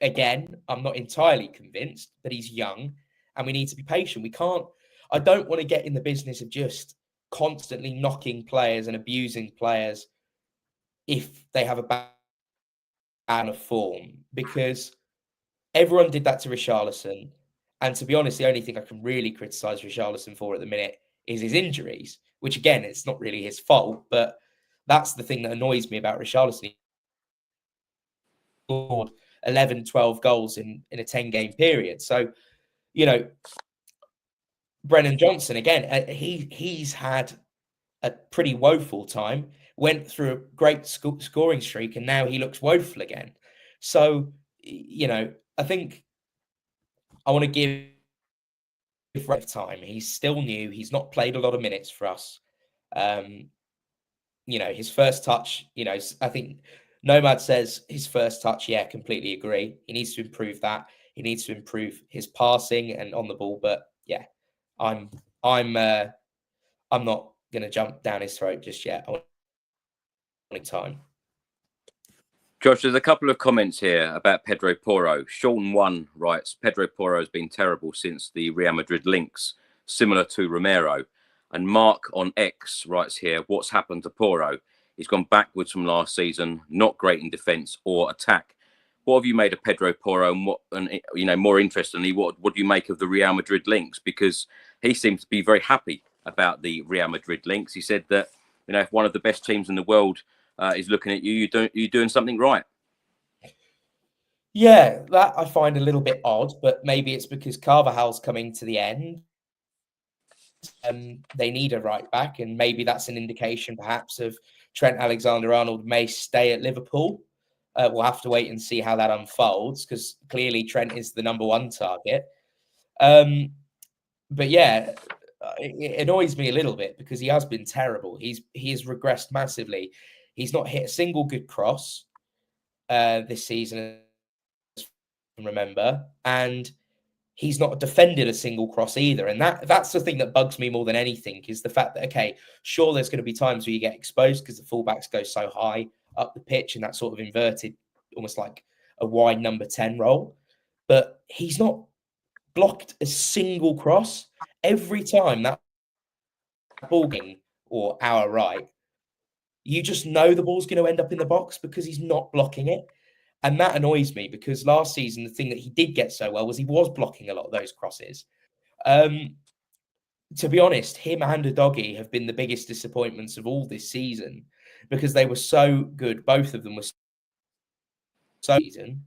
Again, I'm not entirely convinced, but he's young and we need to be patient. I don't want to get in the business of just constantly knocking players and abusing players if they have a bad of form, because everyone did that to Richarlison. And to be honest, the only thing I can really criticise Richarlison for at the minute is his injuries, which again, it's not really his fault, but that's the thing that annoys me about Richarlison. He scored 11, 12 goals in a 10-game period. So, you know, Brennan Johnson, again, he's had a pretty woeful time, went through a great scoring streak, and now he looks woeful again. So, you know, I think I want to give time. He's still new. He's not played a lot of minutes for us. You know, his first touch, you know, I think Nomad says his first touch, yeah, completely agree. He needs to improve that. He needs to improve his passing and on the ball. But yeah, I'm not going to jump down his throat just yet. I want time. Josh, there's a couple of comments here about Pedro Porro. Sean 1 writes, Pedro Porro has been terrible since the Real Madrid links, similar to Romero. And Mark on X writes here, what's happened to Porro? He's gone backwards from last season, not great in defence or attack. What have you made of Pedro Porro? And you know, more interestingly, what do you make of the Real Madrid links? Because he seems to be very happy about the Real Madrid links. He said that, you know, if one of the best teams in the world is looking at you, you're doing something right. Yeah, that I find a little bit odd, but maybe it's because Carvajal's coming to the end. They need a right back, and maybe that's an indication perhaps of Trent Alexander-Arnold may stay at Liverpool. We'll have to wait and see how that unfolds, because clearly Trent is the number one target. But yeah, it annoys me a little bit because he has been terrible. He has regressed massively. He's not hit a single good cross this season, remember, and he's not defended a single cross either. And that's the thing that bugs me more than anything, is the fact that, okay, sure, there's going to be times where you get exposed because the fullbacks go so high up the pitch and that sort of inverted, almost like a wide number 10 role. But he's not blocked a single cross. Every time that ball game or our right, you just know the ball's going to end up in the box because he's not blocking it. And that annoys me because last season, the thing that he did get so well was he was blocking a lot of those crosses. To be honest, him and Udogie have been the biggest disappointments of all this season because they were so good. Both of them were so season.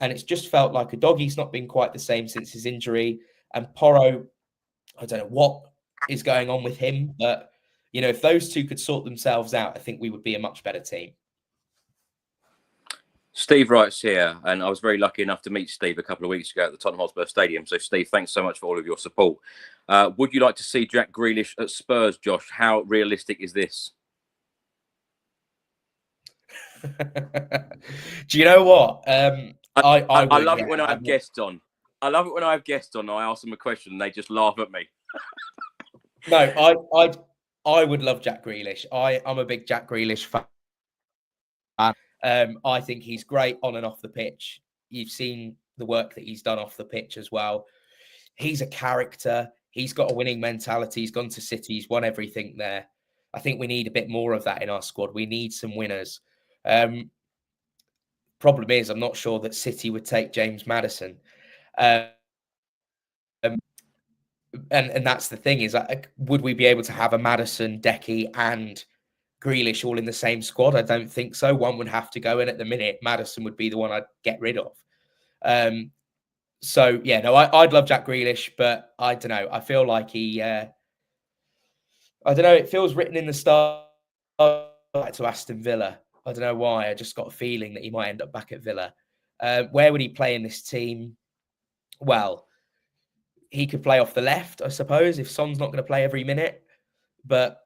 And it's just felt like Udogie's not been quite the same since his injury. And Porro, I don't know what is going on with him, but, you know, if those two could sort themselves out, I think we would be a much better team. Steve writes here, and I was very lucky enough to meet Steve a couple of weeks ago at the Tottenham Hotspur Stadium. So, Steve, thanks so much for all of your support. Would you like to see Jack Grealish at Spurs, Josh? How realistic is this? Do you know what? I love it when I have guests on. I love it when I have guests on. I ask them a question and they just laugh at me. No, I would love Jack Grealish. I'm a big Jack Grealish fan. I think he's great on and off the pitch. You've seen the work that he's done off the pitch as well. He's a character. He's got a winning mentality. He's gone to City. He's won everything there. I think we need a bit more of that in our squad. We need some winners. Problem is, I'm not sure that City would take James Maddison. And that's the thing, is would we be able to have a Maddison, Decky and Grealish all in the same squad? I don't think so. One would have to go in at the minute. Maddison would be the one I'd get rid of. So, yeah, no, I'd love Jack Grealish, but I don't know. I feel like I don't know. It feels written in the stars back to Aston Villa. I don't know why. I just got a feeling that he might end up back at Villa. Where would he play in this team? Well, he could play off the left, I suppose, if Son's not going to play every minute. But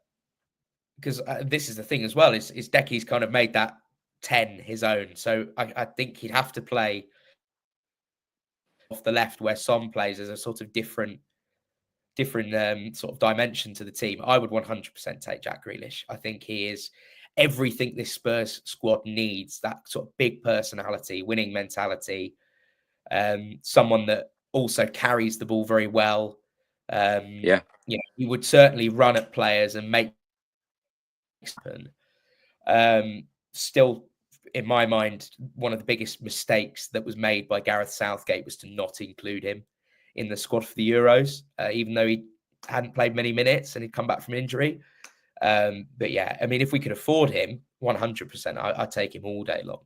because this is the thing as well, is Decky's kind of made that 10 his own. So I think he'd have to play off the left where Son plays as a sort of different sort of dimension to the team. I would 100% take Jack Grealish. I think he is everything this Spurs squad needs, that sort of big personality, winning mentality, someone that also carries the ball very well. You know, he would certainly run at players and make happen. Still, in my mind, one of the biggest mistakes that was made by Gareth Southgate was to not include him in the squad for the Euros, even though he hadn't played many minutes and he'd come back from injury. But yeah, I mean, if we could afford him, 100%, I'd take him all day long.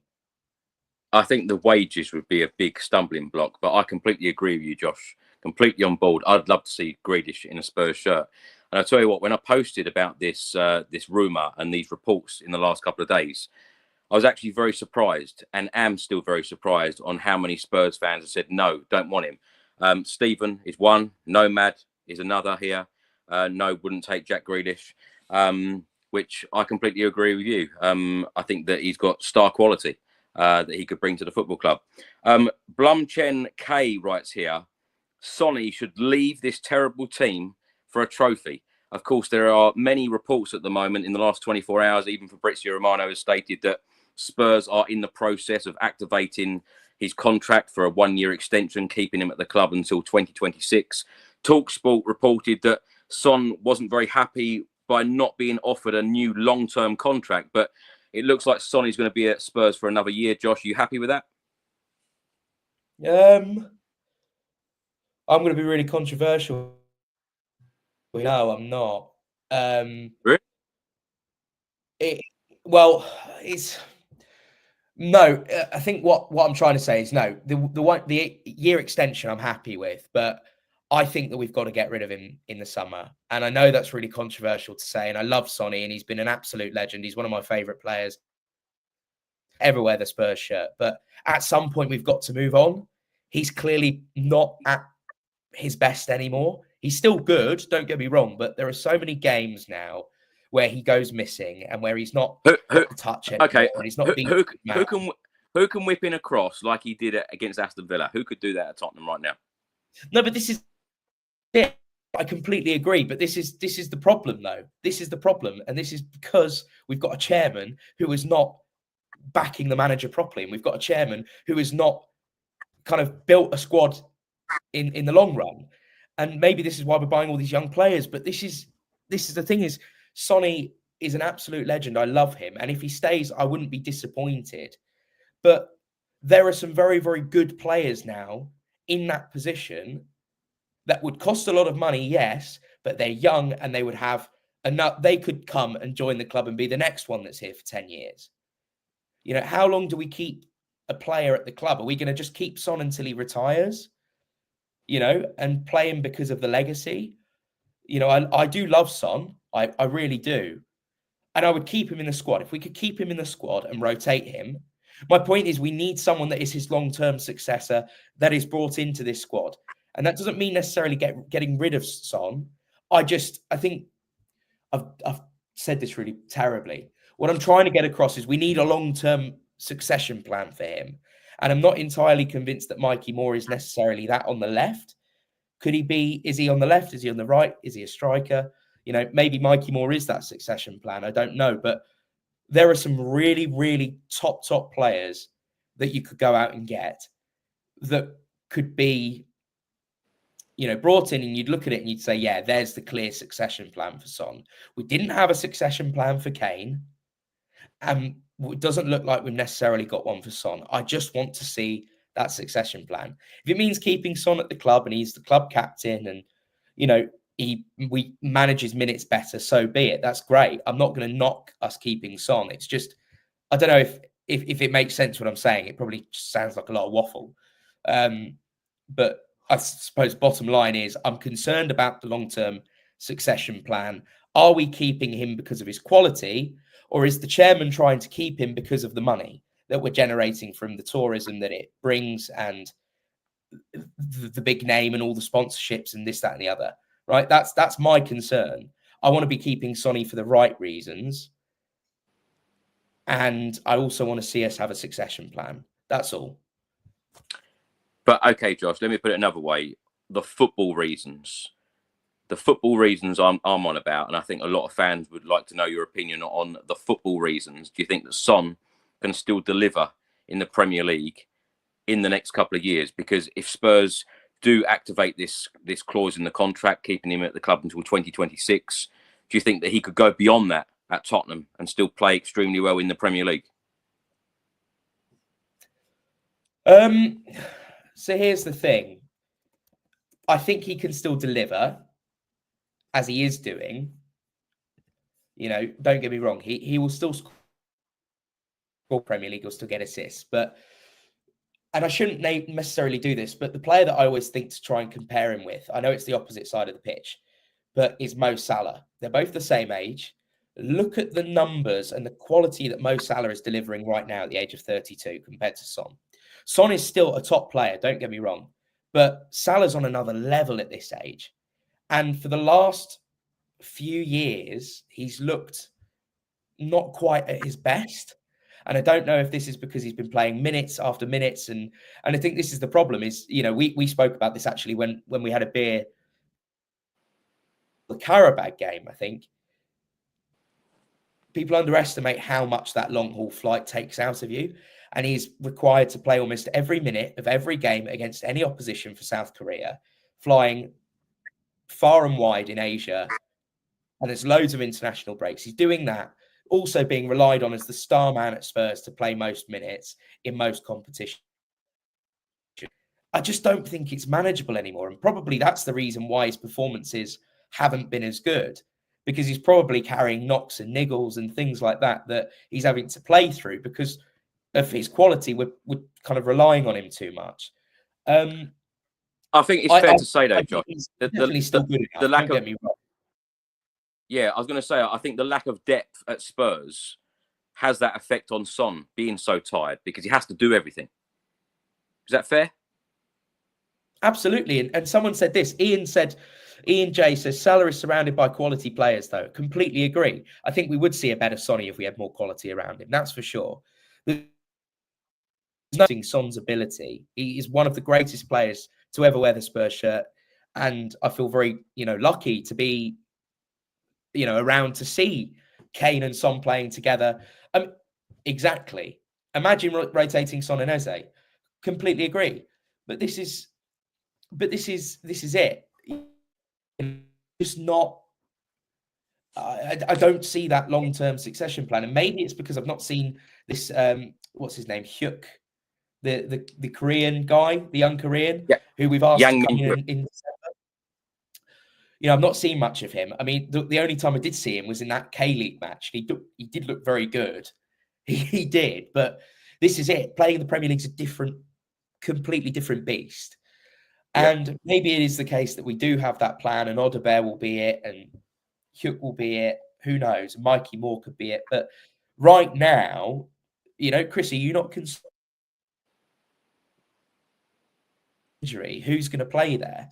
I think the wages would be a big stumbling block, but I completely agree with you, Josh. Completely on board. I'd love to see Grealish in a Spurs shirt. And I'll tell you what, when I posted about this rumour and these reports in the last couple of days, I was actually very surprised, and am still very surprised on how many Spurs fans have said, no, don't want him. Stephen is one, Nomad is another here. No, wouldn't take Jack Grealish, which I completely agree with you. I think that he's got star quality that he could bring to the football club. Blumchen K writes here, Sonny should leave this terrible team for a trophy. Of course, there are many reports at the moment in the last 24 hours, even Fabrizio Romano has stated that Spurs are in the process of activating his contract for a 1-year extension, keeping him at the club until 2026. TalkSport reported that Son wasn't very happy by not being offered a new long-term contract, but it looks like Son is going to be at Spurs for another year. Josh, are you happy with that? I'm going to be really controversial. No, I'm not. Really? No. I think what I'm trying to say is no. The year extension I'm happy with, but I think that we've got to get rid of him in the summer. And I know that's really controversial to say. And I love Sonny, and he's been an absolute legend. He's one of my favourite players ever wear the Spurs shirt. But at some point, we've got to move on. He's clearly not at his best anymore. He's still good, don't get me wrong, but there are so many games now where he goes missing and where he's not got the touch anymore. Okay, and he's not who can whip in a cross like he did it against Aston Villa? Who could do that at Tottenham right now? No, but this is it. I completely agree, but this is the problem, though. This is the problem, and this is because we've got a chairman who is not backing the manager properly, and we've got a chairman who is not kind of built a squad in the long run. And maybe this is why we're buying all these young players. But this is the thing, is Sonny is an absolute legend. I love him, and if he stays, I wouldn't be disappointed. But there are some very, very good players now in that position that would cost a lot of money, yes, but they're young and they would have enough. They could come and join the club and be the next one that's here for 10 years. You know, how long do we keep a player at the club? Are we going to just keep Son until he retires? You know, and play him because of the legacy? You know, I do love Son. I really do. And I would keep him in the squad. If we could keep him in the squad and rotate him. My point is, we need someone that is his long-term successor that is brought into this squad. And that doesn't mean necessarily getting rid of Son. I think I've said this really terribly. What I'm trying to get across is we need a long-term succession plan for him. And I'm not entirely convinced that Mikey Moore is necessarily that on the left. Could he be? Is he on the left? Is he on the right? Is he a striker? You know, maybe Mikey Moore is that succession plan. I don't know. But there are some really, really top players that you could go out and get that could be, you know, brought in, and you'd look at it and you'd say, yeah, there's the clear succession plan for Son. We didn't have a succession plan for Kane. it doesn't look like we've necessarily got one for Son. I just want to see that succession plan. If it means keeping Son at the club and he's the club captain and, you know, we manage his minutes better, so be it. That's great. I'm not going to knock us keeping Son. It's just, I don't know if it makes sense what I'm saying. It probably just sounds like a lot of waffle. But I suppose bottom line is I'm concerned about the long-term succession plan. Are we keeping him because of his quality, or is the chairman trying to keep him because of the money that we're generating from the tourism that it brings and the big name and all the sponsorships and this, that, and the other, right? That's my concern. I want to be keeping Sonny for the right reasons. And I also want to see us have a succession plan. That's all. But okay, Josh, let me put it another way. The football reasons I'm on about, and I think a lot of fans would like to know your opinion on the football reasons. Do you think that Son can still deliver in the Premier League in the next couple of years? Because if Spurs do activate this clause in the contract, keeping him at the club until 2026, do you think that he could go beyond that at Tottenham and still play extremely well in the Premier League? So here's the thing. I think he can still deliver, as he is doing. You know, don't get me wrong. He will still score Premier League, he'll still get assists. But, and I shouldn't necessarily do this, but the player that I always think to try and compare him with, I know it's the opposite side of the pitch, but is Mo Salah. They're both the same age. Look at the numbers and the quality that Mo Salah is delivering right now at the age of 32 compared to Son. Son is still a top player, don't get me wrong, but Salah's on another level at this age. And for the last few years, he's looked not quite at his best. And I don't know if this is because he's been playing minutes after minutes. And I think this is the problem is, you know, we spoke about this actually when we had a beer, the Karabag game, I think. People underestimate how much that long haul flight takes out of you. And he's required to play almost every minute of every game against any opposition for South Korea, flying far and wide in Asia. And there's loads of international breaks. He's doing that, also being relied on as the star man at Spurs to play most minutes in most competitions. I just don't think it's manageable anymore. And probably that's the reason why his performances haven't been as good, because he's probably carrying knocks and niggles and things like that he's having to play through because of his quality. We're kind of relying on him too much. I think it's fair to say, though, Josh, the lack of... Yeah, I was going to say, I think the lack of depth at Spurs has that effect on Son being so tired because he has to do everything. Is that fair? Absolutely. And someone said this. Ian J says, Salah is surrounded by quality players, though. Completely agree. I think we would see a better Sonny if we had more quality around him. That's for sure. There's nothing Son's ability. He is one of the greatest players to ever wear the Spurs shirt. And I feel very, lucky to be, around to see Kane and Son playing together. Exactly. Imagine rotating Son and Eze. Completely agree. But this is it. It's not. I don't see that long-term succession plan, and maybe it's because I've not seen this. What's his name? Hyuk, the Korean guy, the young Korean, who we've asked to come in December. I've not seen much of him. I mean, the only time I did see him was in that K-League match. He did look very good. He did, but this is it. Playing in the Premier League is a completely different beast. And maybe it is the case that we do have that plan, and Odebear will be it, and Hyuk will be it. Who knows? Mikey Moore could be it. But right now, Chris, are you not concerned? Injury? Who's going to play there?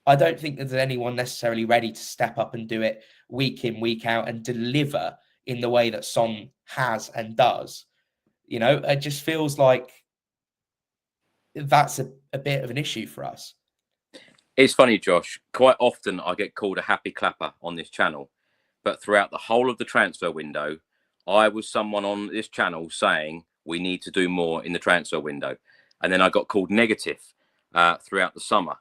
I don't think that there's anyone necessarily ready to step up and do it week in, week out and deliver in the way that Son has and does. It just feels like that's a bit of an issue for us. It's funny, Josh. Quite often I get called a happy clapper on this channel, but throughout the whole of the transfer window, I was someone on this channel saying we need to do more in the transfer window. And then I got called negative throughout the summer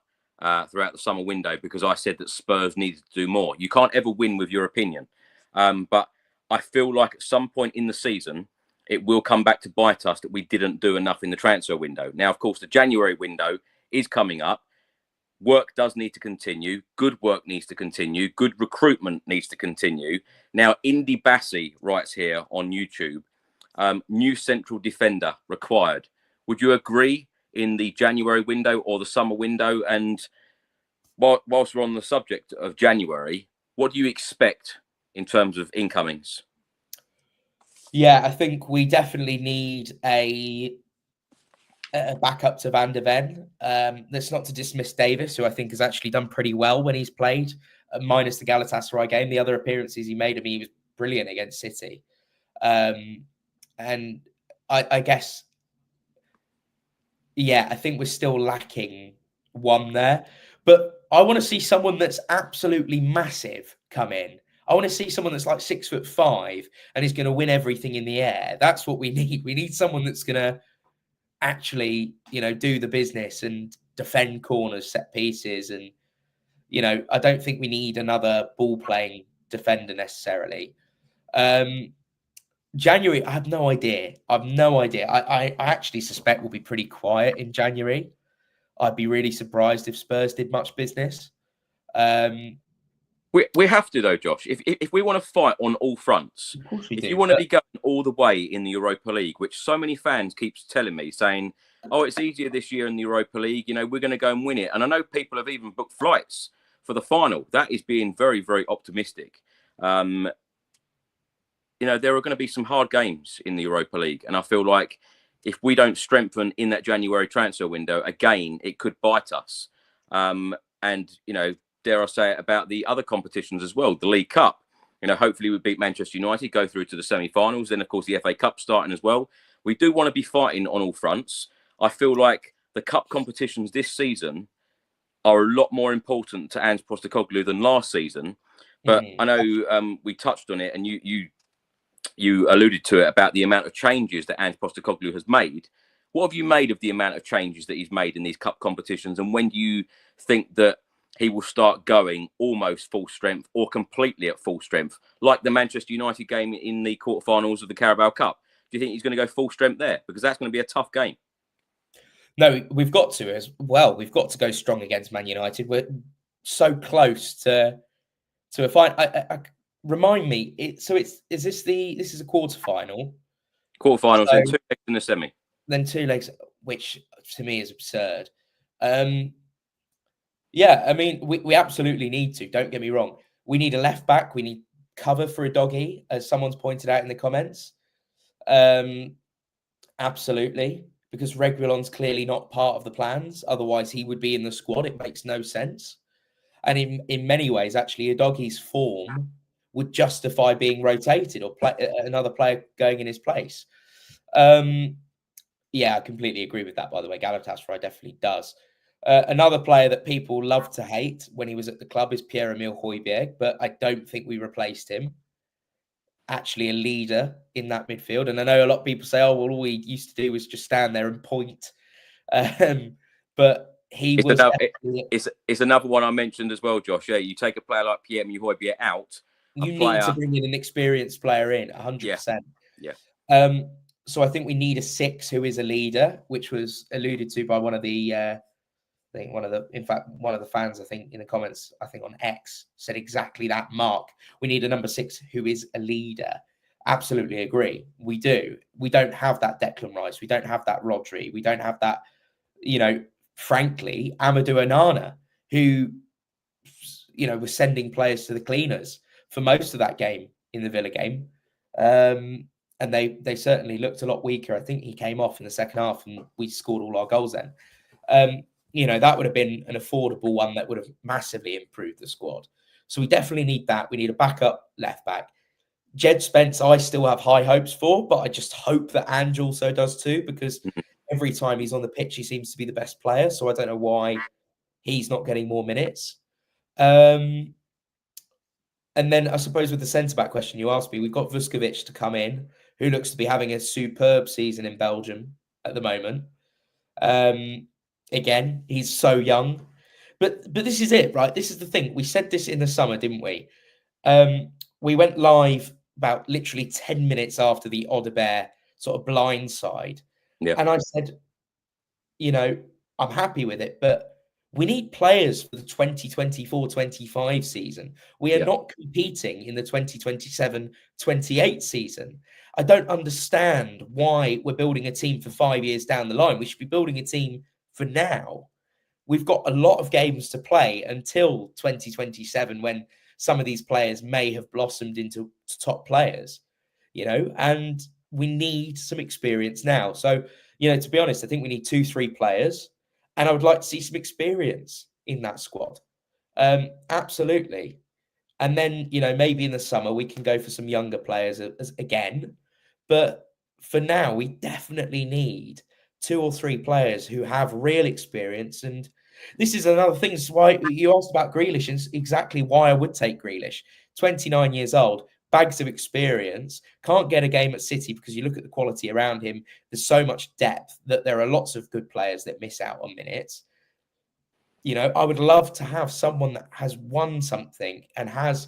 window because I said that Spurs needed to do more. You can't ever win with your opinion. But I feel like at some point in the season, it will come back to bite us that we didn't do enough in the transfer window. Now, of course, the January window is coming up. Work does need to continue. Good work needs to continue. Good recruitment needs to continue. Now, Indy Bassi writes here on YouTube, new central defender required. Would you agree in the January window or the summer window? And whilst we're on the subject of January, what do you expect in terms of incomings? Yeah, I think we definitely need a backup to Van der Ven. That's not to dismiss Davis, who I think has actually done pretty well when he's played, minus the Galatasaray game. The other appearances he made, he was brilliant against City. And I guess, I think we're still lacking one there. But I want to see someone that's absolutely massive come in. I want to see someone that's like 6'5" and is going to win everything in the air. That's what we need. We need someone that's going to actually, do the business and defend corners, set pieces. And, I don't think we need another ball playing defender necessarily. January, I have no idea. I actually suspect we'll be pretty quiet in January. I'd be really surprised if Spurs did much business. We have to, though, Josh. If we want to fight on all fronts, if you want to be going all the way in the Europa League, which so many fans keeps telling me, saying, "Oh, it's easier this year in the Europa League. We're going to go and win it." And I know people have even booked flights for the final. That is being very, very optimistic. There are going to be some hard games in the Europa League, and I feel like if we don't strengthen in that January transfer window again, it could bite us. Dare I say it about the other competitions as well, the League Cup. Hopefully we beat Manchester United, go through to the semi-finals. Then, of course, the FA Cup starting as well. We do want to be fighting on all fronts. I feel like the cup competitions this season are a lot more important to Ange Postecoglou than last season. But I know we touched on it, and you alluded to it about the amount of changes that Ange Postecoglou has made. What have you made of the amount of changes that he's made in these cup competitions? And when do you think that he will start going almost full strength or completely at full strength, like the Manchester United game in the quarterfinals of the Carabao Cup? Do you think he's going to go full strength there? Because that's going to be a tough game. No, we've got to as well. We've got to go strong against Man United. We're so close to a final. Remind me. This is a quarterfinal? Quarterfinals, then 2 legs in the semi. Then 2 legs, which to me is absurd. We absolutely need to. Don't get me wrong. We need a left back. We need cover for a doggy, as someone's pointed out in the comments. Absolutely, because Reguilon's clearly not part of the plans. Otherwise, he would be in the squad. It makes no sense. And in many ways, actually, a doggy's form would justify being rotated or another player going in his place. I completely agree with that, by the way. Galatasaray definitely does. Another player that people love to hate when he was at the club is Pierre-Emile Højbjerg, but I don't think we replaced him. Actually a leader in that midfield. And I know a lot of people say, oh, well, all he used to do was just stand there and point. But it's another one I mentioned as well, Josh. Yeah, you take a player like Pierre-Emile Højbjerg out. You need to bring in an experienced player in, 100%. Yeah. So I think we need a 6 who is a leader, which was alluded to by one of the one of the fans, I think, in the comments, I think on X, said exactly that, Mark. We need a number 6 who is a leader. Absolutely agree. We do. We don't have that Declan Rice. We don't have that Rodri. We don't have that, frankly, Amadou Onana, who, was sending players to the cleaners for most of that game in the Villa game. And they certainly looked a lot weaker. I think he came off in the second half and we scored all our goals then. That would have been an affordable one that would have massively improved the squad. So we definitely need that. We need a backup left back. Jed Spence, I still have high hopes for, but I just hope that Ange also does too, because every time he's on the pitch, he seems to be the best player. So I don't know why he's not getting more minutes. And then I suppose with the centre-back question you asked me, we've got Vuskovic to come in, who looks to be having a superb season in Belgium at the moment. Again, he's so young. But this is it, right? This is the thing. We said this in the summer, didn't we? We went live about literally 10 minutes after the Odebear sort of blindside. Yeah. And I said, you know, I'm happy with it, but we need players for the 2024-25 season. We are not competing in the 2027-28 season. I don't understand why we're building a team for 5 years down the line. We should be building a team for now. We've got a lot of games to play until 2027, when some of these players may have blossomed into top players, you know, and we need some experience now. So, you know, to be honest, I think we need 2-3 players, and I would like to see some experience in that squad. Absolutely. And then, you know, maybe in the summer we can go for some younger players again. But for now, we definitely need 2 or 3 players who have real experience. And this is another thing. This is why you asked about Grealish, and exactly why I would take Grealish. 29 years old, bags of experience, can't get a game at City because you look at the quality around him. There's so much depth that there are lots of good players that miss out on minutes. You know, I would love to have someone that has won something and has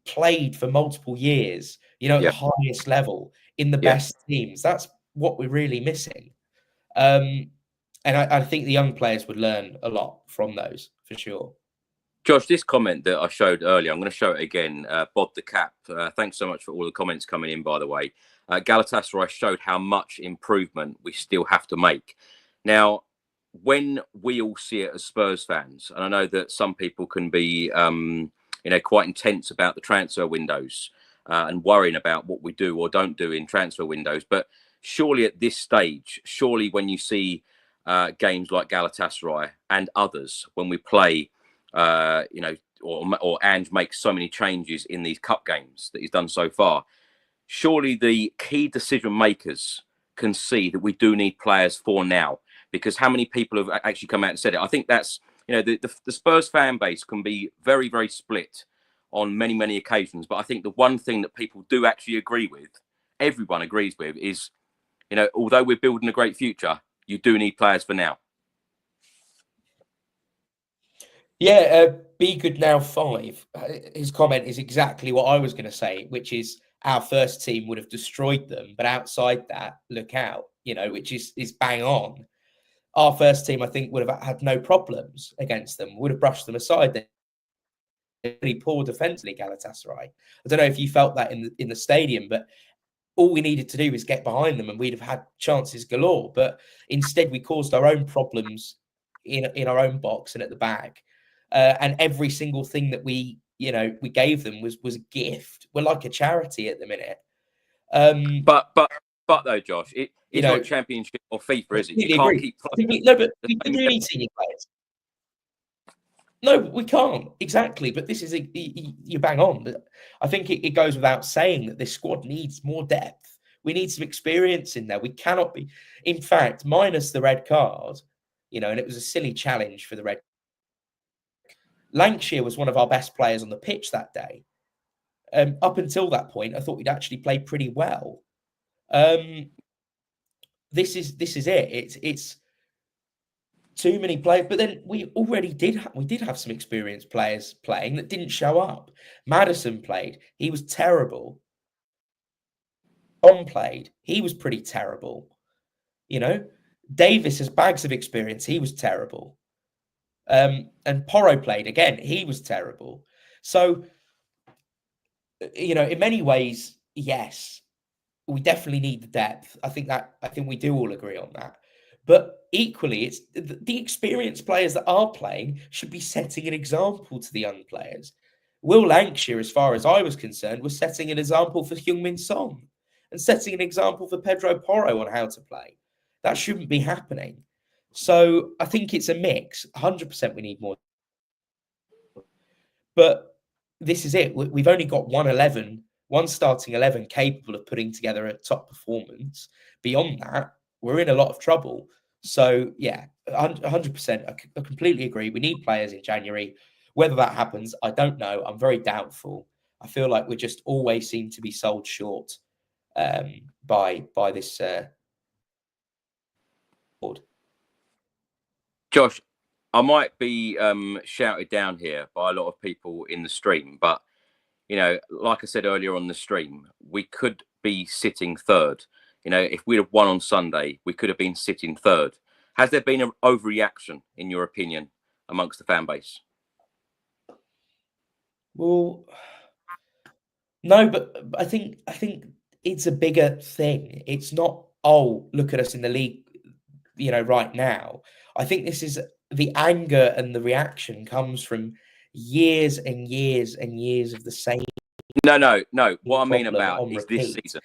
played for multiple years, you know, at the highest level in the best teams. That's what we're really missing. And I think the young players would learn a lot from those, for sure. Josh, this comment that I showed earlier, I'm going to show it again. Bod the Cap, thanks so much for all the comments coming in, by the way. Galatasaray showed how much improvement we still have to make. Now, when we all see it as Spurs fans, and I know that some people can be, you know, quite intense about the transfer windows and worrying about what we do or don't do in transfer windows, but surely at this stage, surely when you see games like Galatasaray and others, when we play, you know, or Ange makes so many changes in these cup games that he's done so far, surely the key decision makers can see that we do need players for now. Because how many people have actually come out and said it? I think that's, you know, the Spurs fan base can be very, very split on many, many occasions. But I think the one thing that people do actually agree with, everyone agrees with, is, you know, although we're building a great future, you do need players for now. Yeah, be good now 5. His comment is exactly what I was going to say, which is our first team would have destroyed them. But outside that, look out, you know, which is bang on. Our first team, I think, would have had no problems against them, would have brushed them aside. They're really poor defensively, Galatasaray. I don't know if you felt that in the stadium, but all we needed to do was get behind them and we'd have had chances galore. But instead, we caused our own problems in our own box and at the back. And every single thing that we gave them was a gift. We're like a charity at the minute. But though, Josh, it's not Championship or FIFA, is it? You can't keep playing. No, but we do need senior players. No, we can't. Exactly. But this is you bang on. But I think it goes without saying that this squad needs more depth. We need some experience in there. We cannot be. In fact, minus the red card, you know, and it was a silly challenge for the red. Lancashire was one of our best players on the pitch that day. Up until that point, I thought we'd actually played pretty well. This is it. It's too many players, but then we already did have some experienced players playing that didn't show up. Maddison played, he was terrible. Tom played, he was pretty terrible. You know, Davis has bags of experience, he was terrible. And Porro played again, he was terrible. So, you know, in many ways, yes, we definitely need the depth. I think we do all agree on that. But equally, it's the experienced players that are playing should be setting an example to the young players. Will Lancashire, as far as I was concerned, was setting an example for Heung-min Son and setting an example for Pedro Porro on how to play. That shouldn't be happening. So I think it's a mix. 100% we need more. But this is it. We've only got one starting 11 capable of putting together a top performance. Beyond that, we're in a lot of trouble. So, yeah, 100%. I completely agree. We need players in January. Whether that happens, I don't know. I'm very doubtful. I feel like we just always seem to be sold short by this board. Josh, I might be shouted down here by a lot of people in the stream, but you know, like I said earlier on the stream, we could be sitting third. You know, if we'd have won on Sunday, we could have been sitting third. Has there been an overreaction, in your opinion, amongst the fan base? Well, no, but I think it's a bigger thing. It's not, oh, look at us in the league, you know, right now. I think this is the anger and the reaction comes from years and years and years of the same. No. What I mean about is repeat. This season.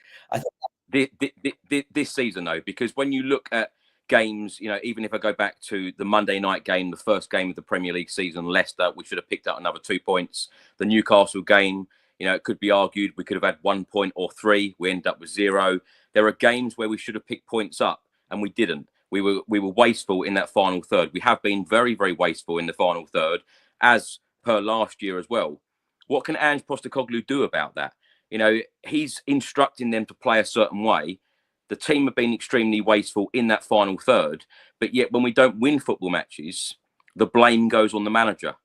This season, though, because when you look at games, you know, even if I go back to the Monday night game, the first game of the Premier League season, Leicester, we should have picked up another 2 points. The Newcastle game, you know, it could be argued we could have had 1 point or 3. We ended up with 0. There are games where we should have picked points up and we didn't. We were wasteful in that final third. We have been very, very wasteful in the final third, as per last year as well. What can Ange Postecoglou do about that? You know, he's instructing them to play a certain way. The team have been extremely wasteful in that final third, but yet when we don't win football matches, the blame goes on the manager.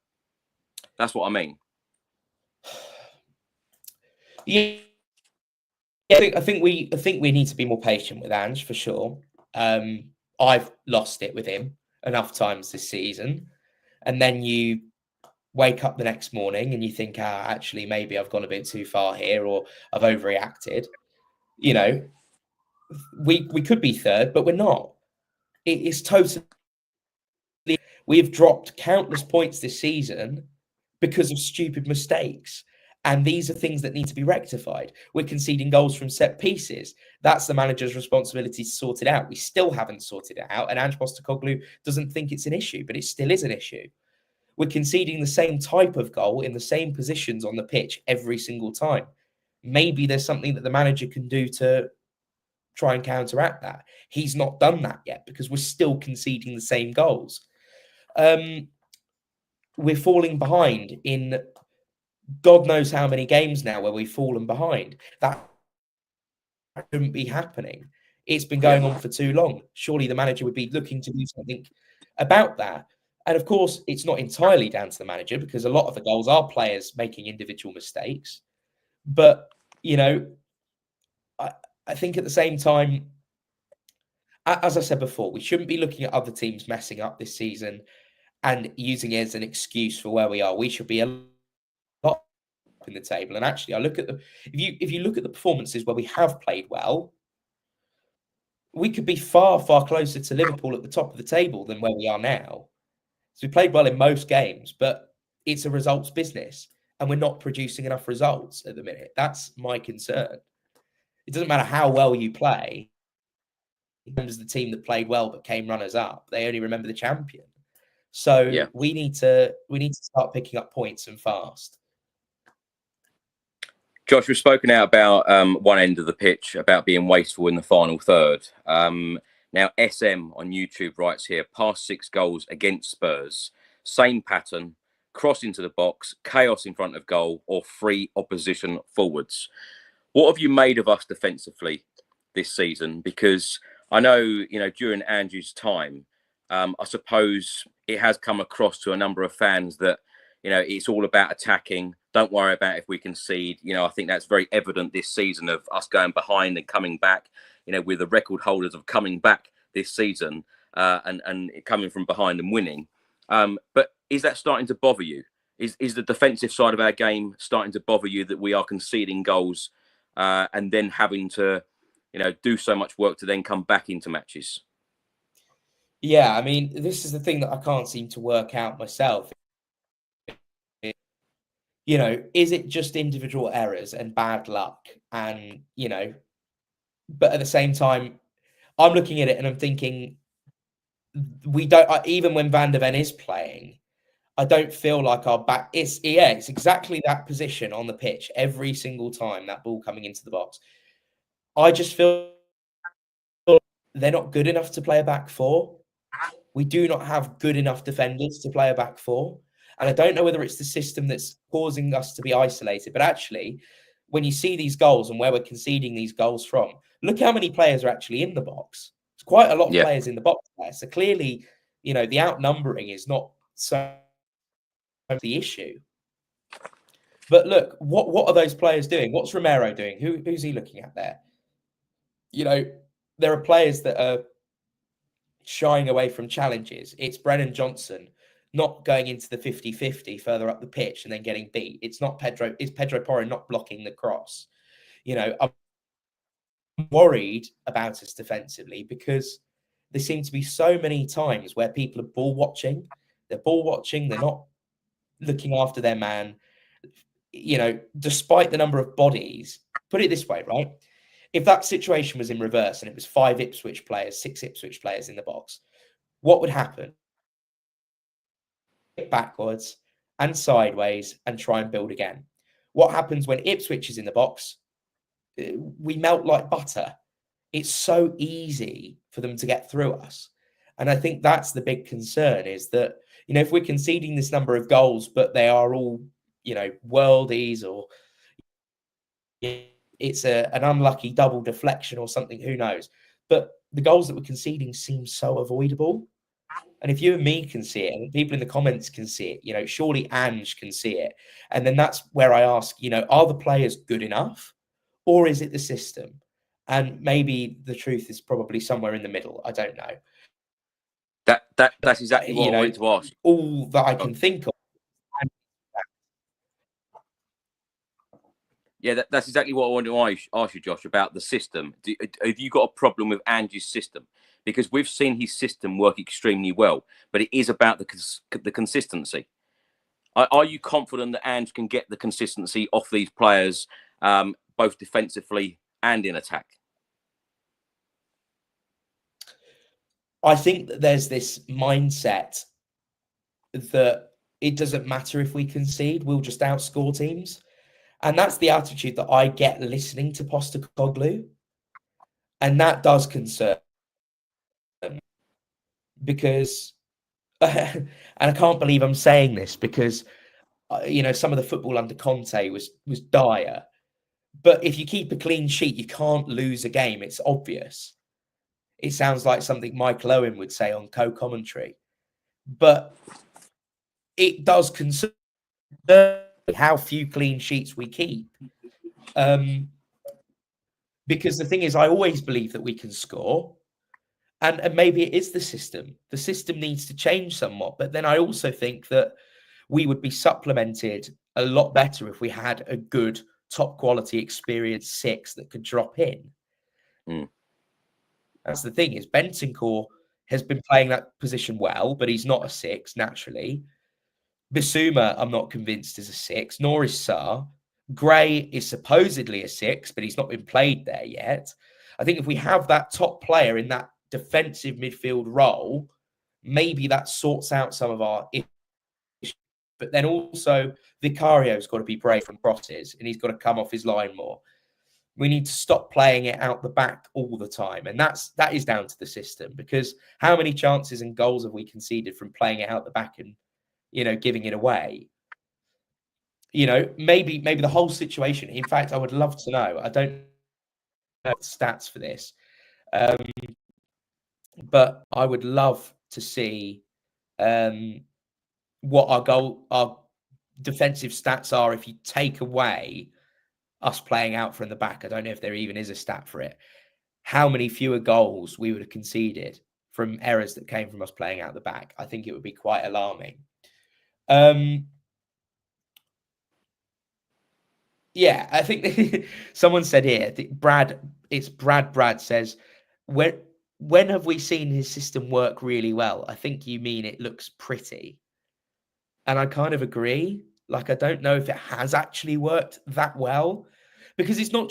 That's what I mean. Yeah, I think we need to be more patient with Ange for sure. I've lost it with him enough times this season, and then you wake up the next morning and you think, actually, maybe I've gone a bit too far here, or I've overreacted. You know, we could be third, but we're not. It's totally. We have dropped countless points this season because of stupid mistakes. And these are things that need to be rectified. We're conceding goals from set pieces. That's the manager's responsibility to sort it out. We still haven't sorted it out. And Ange Postecoglou doesn't think it's an issue, but it still is an issue. We're conceding the same type of goal in the same positions on the pitch every single time. Maybe there's something that the manager can do to try and counteract that. He's not done that yet because we're still conceding the same goals. We're falling behind in God knows how many games now where we've fallen behind. That shouldn't be happening. It's been going on for too long. Surely the manager would be looking to do something about that. And of course, it's not entirely down to the manager because a lot of the goals are players making individual mistakes. But, you know, I think at the same time, as I said before, we shouldn't be looking at other teams messing up this season and using it as an excuse for where we are. We should be a lot in the table. And actually, I look at if you look at the performances where we have played well, we could be far, far closer to Liverpool at the top of the table than where we are now. So we played well in most games, but it's a results business and we're not producing enough results at the minute. That's my concern. It doesn't matter how well you play. In terms of the team that played well but came runners up, they only remember the champion. So we need to start picking up points and fast. Josh, we've spoken out about one end of the pitch, about being wasteful in the final third. Now, SM on YouTube writes here, past 6 goals against Spurs, same pattern, cross into the box, chaos in front of goal, or 3 opposition forwards. What have you made of us defensively this season? Because I know, you know, during Andrew's time, I suppose it has come across to a number of fans that, you know, it's all about attacking. Don't worry about if we concede. You know, I think that's very evident this season of us going behind and coming back. You know, we're the record holders of coming back this season and coming from behind and winning. But is that starting to bother you? Is the defensive side of our game starting to bother you that we are conceding goals and then having to, you know, do so much work to then come back into matches? Yeah, I mean, this is the thing that I can't seem to work out myself. You know, is it just individual errors and bad luck? And, you know, but at the same time, I'm looking at it and I'm thinking, we don't, even when Van der Ven is playing, I don't feel like our back, it's exactly that position on the pitch every single time, that ball coming into the box. I just feel they're not good enough to play a back 4. We do not have good enough defenders to play a back 4. And I don't know whether it's the system that's causing us to be isolated. But actually, when you see these goals and where we're conceding these goals from, look how many players are actually in the box. It's quite a lot of players in the box there. So clearly, you know, the outnumbering is not so the issue. But look, what are those players doing? What's Romero doing? Who's he looking at there? You know, there are players that are shying away from challenges. It's Brennan Johnson not going into the 50-50 further up the pitch and then getting beat. It's Pedro Porro not blocking the cross. You know, I'm worried about us defensively because there seem to be so many times where people are ball watching. They're ball watching. They're not looking after their man. You know, despite the number of bodies, put it this way, right? If that situation was in reverse and it was 5 Ipswich players, 6 Ipswich players in the box, what would happen? Backwards and sideways and try and build again. What happens when Ipswich is in the box? We melt like butter. It's so easy for them to get through us. And I think that's the big concern, is that, you know, if we're conceding this number of goals, but they are all, you know, worldies, or it's an unlucky double deflection or something, who knows? But the goals that we're conceding seem so avoidable. And if you and me can see it, and people in the comments can see it, you know, surely Ange can see it. And then that's where I ask, you know, are the players good enough, or is it the system? And maybe the truth is probably somewhere in the middle. I don't know. That's exactly what I wanted to ask. All that I can think of. Yeah, that's exactly what I wanted to ask you, Josh, about the system. Have you got a problem with Ange's system? Because we've seen his system work extremely well, but it is about the consistency. Are you confident that Ange can get the consistency off these players, both defensively and in attack? I think that there's this mindset that it doesn't matter if we concede, we'll just outscore teams. And that's the attitude that I get listening to Postecoglou. And that does concern them. Because, and I can't believe I'm saying this, because, you know, some of the football under Conte was dire. But if you keep a clean sheet, you can't lose a game. It's obvious. It sounds like something Michael Owen would say on co-commentary. But it does concern how few clean sheets we keep. Because the thing is, I always believe that we can score. And maybe it is the system. The system needs to change somewhat. But then I also think that we would be supplemented a lot better if we had a good, top quality, experienced 6 that could drop in. That's the thing, is Bentancur has been playing that position well, but he's not a 6 naturally. Bissouma, I'm not convinced, is a 6, nor is Sarr. Gray is supposedly a 6, but he's not been played there yet. I think if we have that top player in that defensive midfield role, maybe that sorts out some of our issues. But then also, Vicario's got to be brave from crosses, and he's got to come off his line more. We need to stop playing it out the back all the time. And that is down to the system, because how many chances and goals have we conceded from playing it out the back and, you know, giving it away? You know, maybe the whole situation. In fact, I would love to know. I don't know the stats for this. But I would love to see what our defensive stats are if you take away us playing out from the back. I don't know if there even is a stat for it. How many fewer goals we would have conceded from errors that came from us playing out the back. I think it would be quite alarming. Yeah, I think someone said here, Brad says, when have we seen his system work really well? I think you mean it looks pretty. And I kind of agree. Like, I don't know if it has actually worked that well, because it's not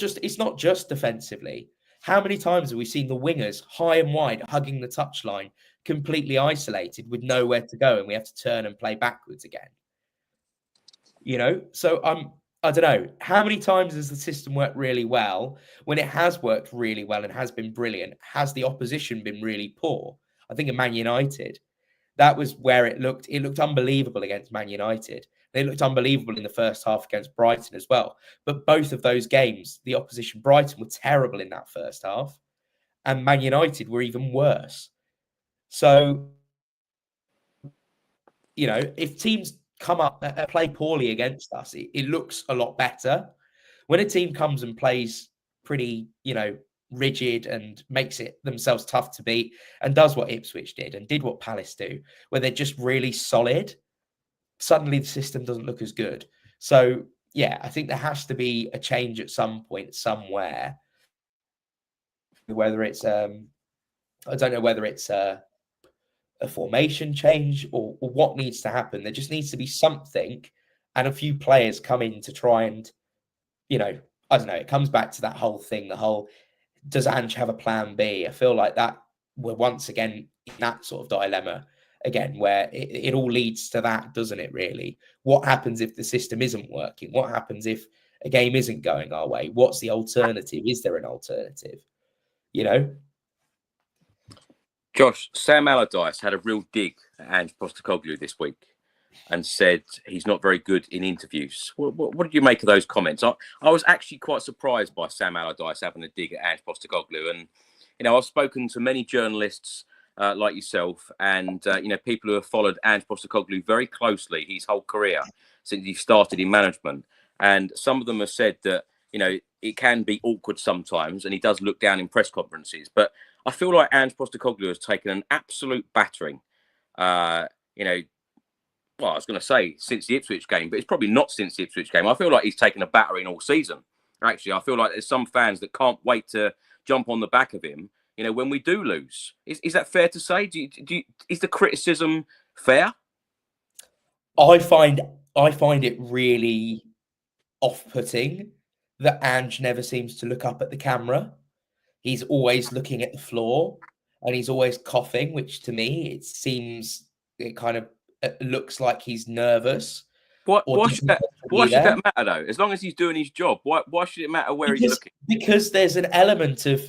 just defensively. How many times have we seen the wingers high and wide hugging the touchline, completely isolated with nowhere to go, and we have to turn and play backwards again? You know, so I don't know. How many times has the system worked really well? When it has worked really well and has been brilliant, has the opposition been really poor? I think of Man United. That was where it looked unbelievable against Man United. They looked unbelievable in the first half against Brighton as well. But both of those games, the opposition, Brighton, were terrible in that first half, and Man United were even worse. So, you know, if teams come up play poorly against us, it looks a lot better. When a team comes and plays pretty, rigid and makes it themselves tough to beat and does what Ipswich did and did what Palace do, where they're just really solid, suddenly the system doesn't look as good. So, yeah, I think there has to be a change at some point somewhere. Whether it's, I don't know whether it's a formation change or what needs to happen. There just needs to be something and a few players come in to try and, I don't know, it comes back to that whole thing, does Ange have a plan B? I feel like that we're once again in that sort of dilemma again, where it all leads to that, doesn't it, really? What happens if the system isn't working? What happens if a game isn't going our way? What's the alternative? Is there an alternative? Josh, Sam Allardyce had a real dig at Ange Postecoglou this week and said he's not very good in interviews. What did you make of those comments? I was actually quite surprised by Sam Allardyce having a dig at Ange Postecoglou. And, I've spoken to many journalists like yourself and, people who have followed Ange Postecoglou very closely his whole career since he started in management. And some of them have said that, it can be awkward sometimes and he does look down in press conferences. But I feel like Ange Postecoglou has taken an absolute battering, well, I was going to say since the Ipswich game, but it's probably not since the Ipswich game. I feel like he's taken a battering all season. Actually, I feel like there's some fans that can't wait to jump on the back of him, when we do lose. Is that fair to say? Is the criticism fair? I find it really off-putting that Ange never seems to look up at the camera. He's always looking at the floor and he's always coughing, which to me, it kind of looks like he's nervous. Why should that matter, though? As long as he's doing his job, why should it matter where he's looking? Because there's an element of,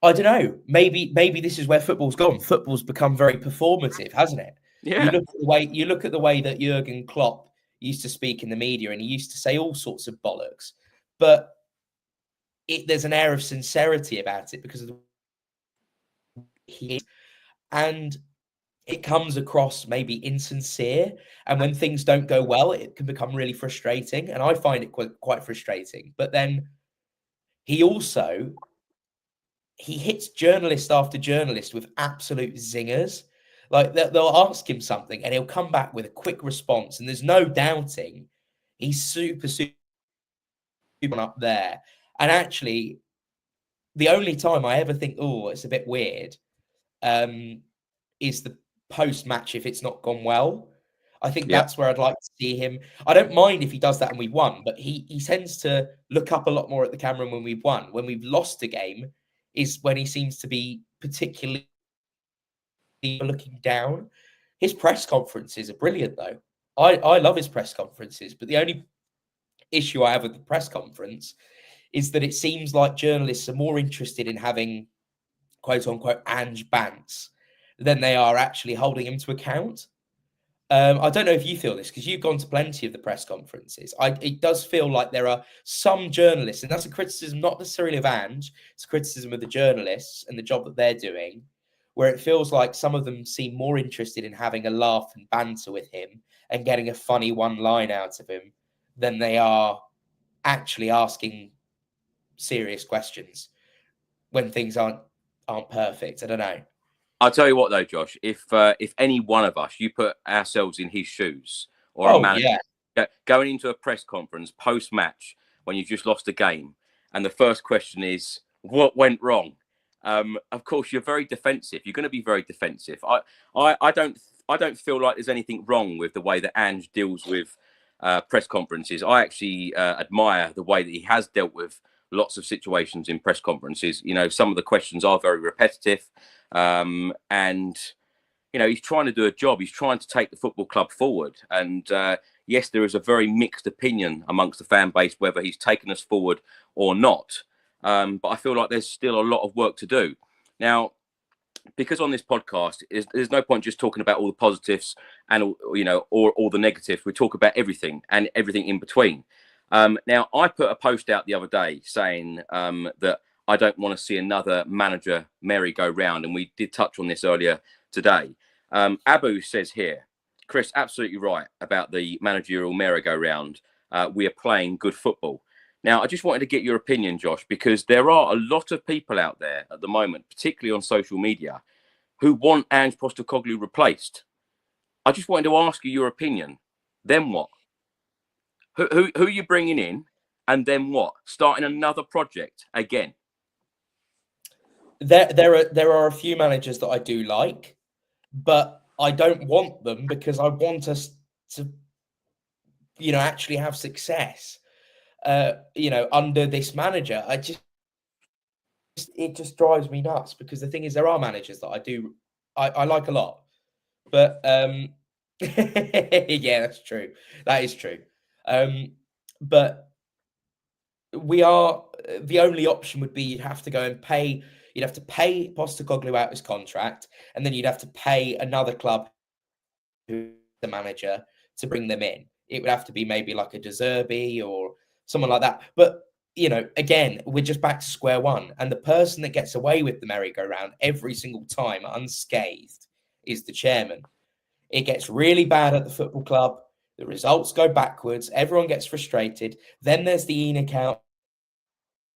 I don't know, maybe this is where football's gone. Football's become very performative, hasn't it? Yeah. You look at the way that Jurgen Klopp used to speak in the media and he used to say all sorts of bollocks, but there's an air of sincerity about it because of and it comes across maybe insincere, and when things don't go well, it can become really frustrating, and I find it quite frustrating. But then he hits journalist after journalist with absolute zingers. Like they'll ask him something and he'll come back with a quick response, and there's no doubting he's super up there. And actually, the only time I ever think, oh, it's a bit weird, is the post-match if it's not gone well. I think that's where I'd like to see him. I don't mind if he does that and we won, but he tends to look up a lot more at the camera when we've won. When we've lost a game is when he seems to be particularly looking down. His press conferences are brilliant, though. I love his press conferences, but the only issue I have with the press conference is that it seems like journalists are more interested in having quote-unquote Ange bants than they are actually holding him to account. I don't know if you feel this, because you've gone to plenty of the press conferences. It does feel like there are some journalists, and that's a criticism not necessarily of Ange, it's a criticism of the journalists and the job that they're doing, where it feels like some of them seem more interested in having a laugh and banter with him and getting a funny one line out of him than they are actually asking serious questions when things aren't perfect. I don't know. I'll tell you what, though, Josh, if any one of us, you put ourselves in his shoes or a manager, going into a press conference post-match when you've just lost a game, and the first question is, what went wrong? Of course, you're very defensive. You're going to be very defensive. I don't feel like there's anything wrong with the way that Ange deals with press conferences. I actually admire the way that he has dealt with lots of situations in press conferences. Some of the questions are very repetitive. And he's trying to do a job. He's trying to take the football club forward. And yes, there is a very mixed opinion amongst the fan base whether he's taken us forward or not. But I feel like there's still a lot of work to do. Now, because on this podcast, there's no point just talking about all the positives and or all the negatives. We talk about everything and everything in between. Now, I put a post out the other day saying that I don't want to see another manager merry-go-round, and we did touch on this earlier today. Abu says here, Chris, absolutely right about the managerial merry-go-round. We are playing good football. Now, I just wanted to get your opinion, Josh, because there are a lot of people out there at the moment, particularly on social media, who want Ange Postecoglou replaced. I just wanted to ask you your opinion. Then what? Who are you bringing in? And then what? Starting another project again? There are a few managers that I do like, but I don't want them because I want us to, actually have success. Under this manager, it just drives me nuts because the thing is, there are managers that I like a lot, but yeah, that's true. That is true. But the only option would be you'd have to go and pay. You'd have to pay Postecoglou out his contract, and then you'd have to pay another club, the manager, to bring them in. It would have to be maybe like a De Zerbi or someone like that. But, again, we're just back to square one. And the person that gets away with the merry-go-round every single time unscathed is the chairman. It gets really bad at the football club. The results go backwards. Everyone gets frustrated. Then there's the Enoch out,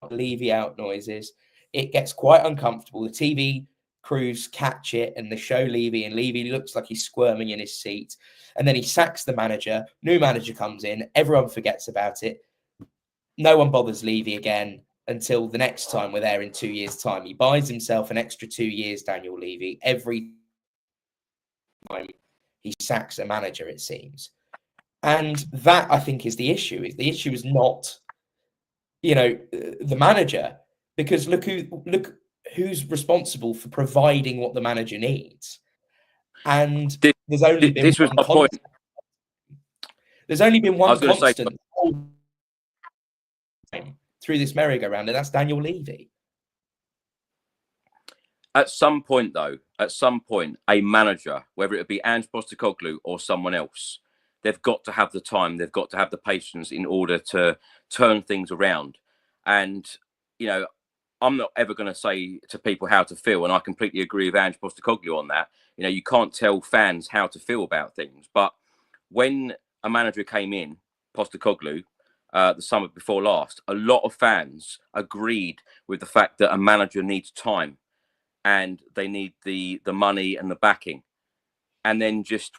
Levy out noises. It gets quite uncomfortable. The TV crews catch it and they show Levy, and Levy looks like he's squirming in his seat. And then he sacks the manager. New manager comes in. Everyone forgets about it. No one bothers Levy again until the next time we're there in 2 years' time. He buys himself an extra 2 years, Daniel Levy, every time he sacks a manager, it seems. And that, I think, is the issue. The issue is not, the manager, because look who's responsible for providing what the manager needs. And there's only been one constant. There's only been one constant through this merry-go-round, and that's Daniel Levy. At some point, though, a manager, whether it be Ange Postecoglou or someone else, they've got to have the time, they've got to have the patience in order to turn things around. And, I'm not ever going to say to people how to feel, and I completely agree with Ange Postecoglou on that. You can't tell fans how to feel about things. But when a manager came in, Postecoglou, the summer before last, a lot of fans agreed with the fact that a manager needs time and they need the money and the backing. And then just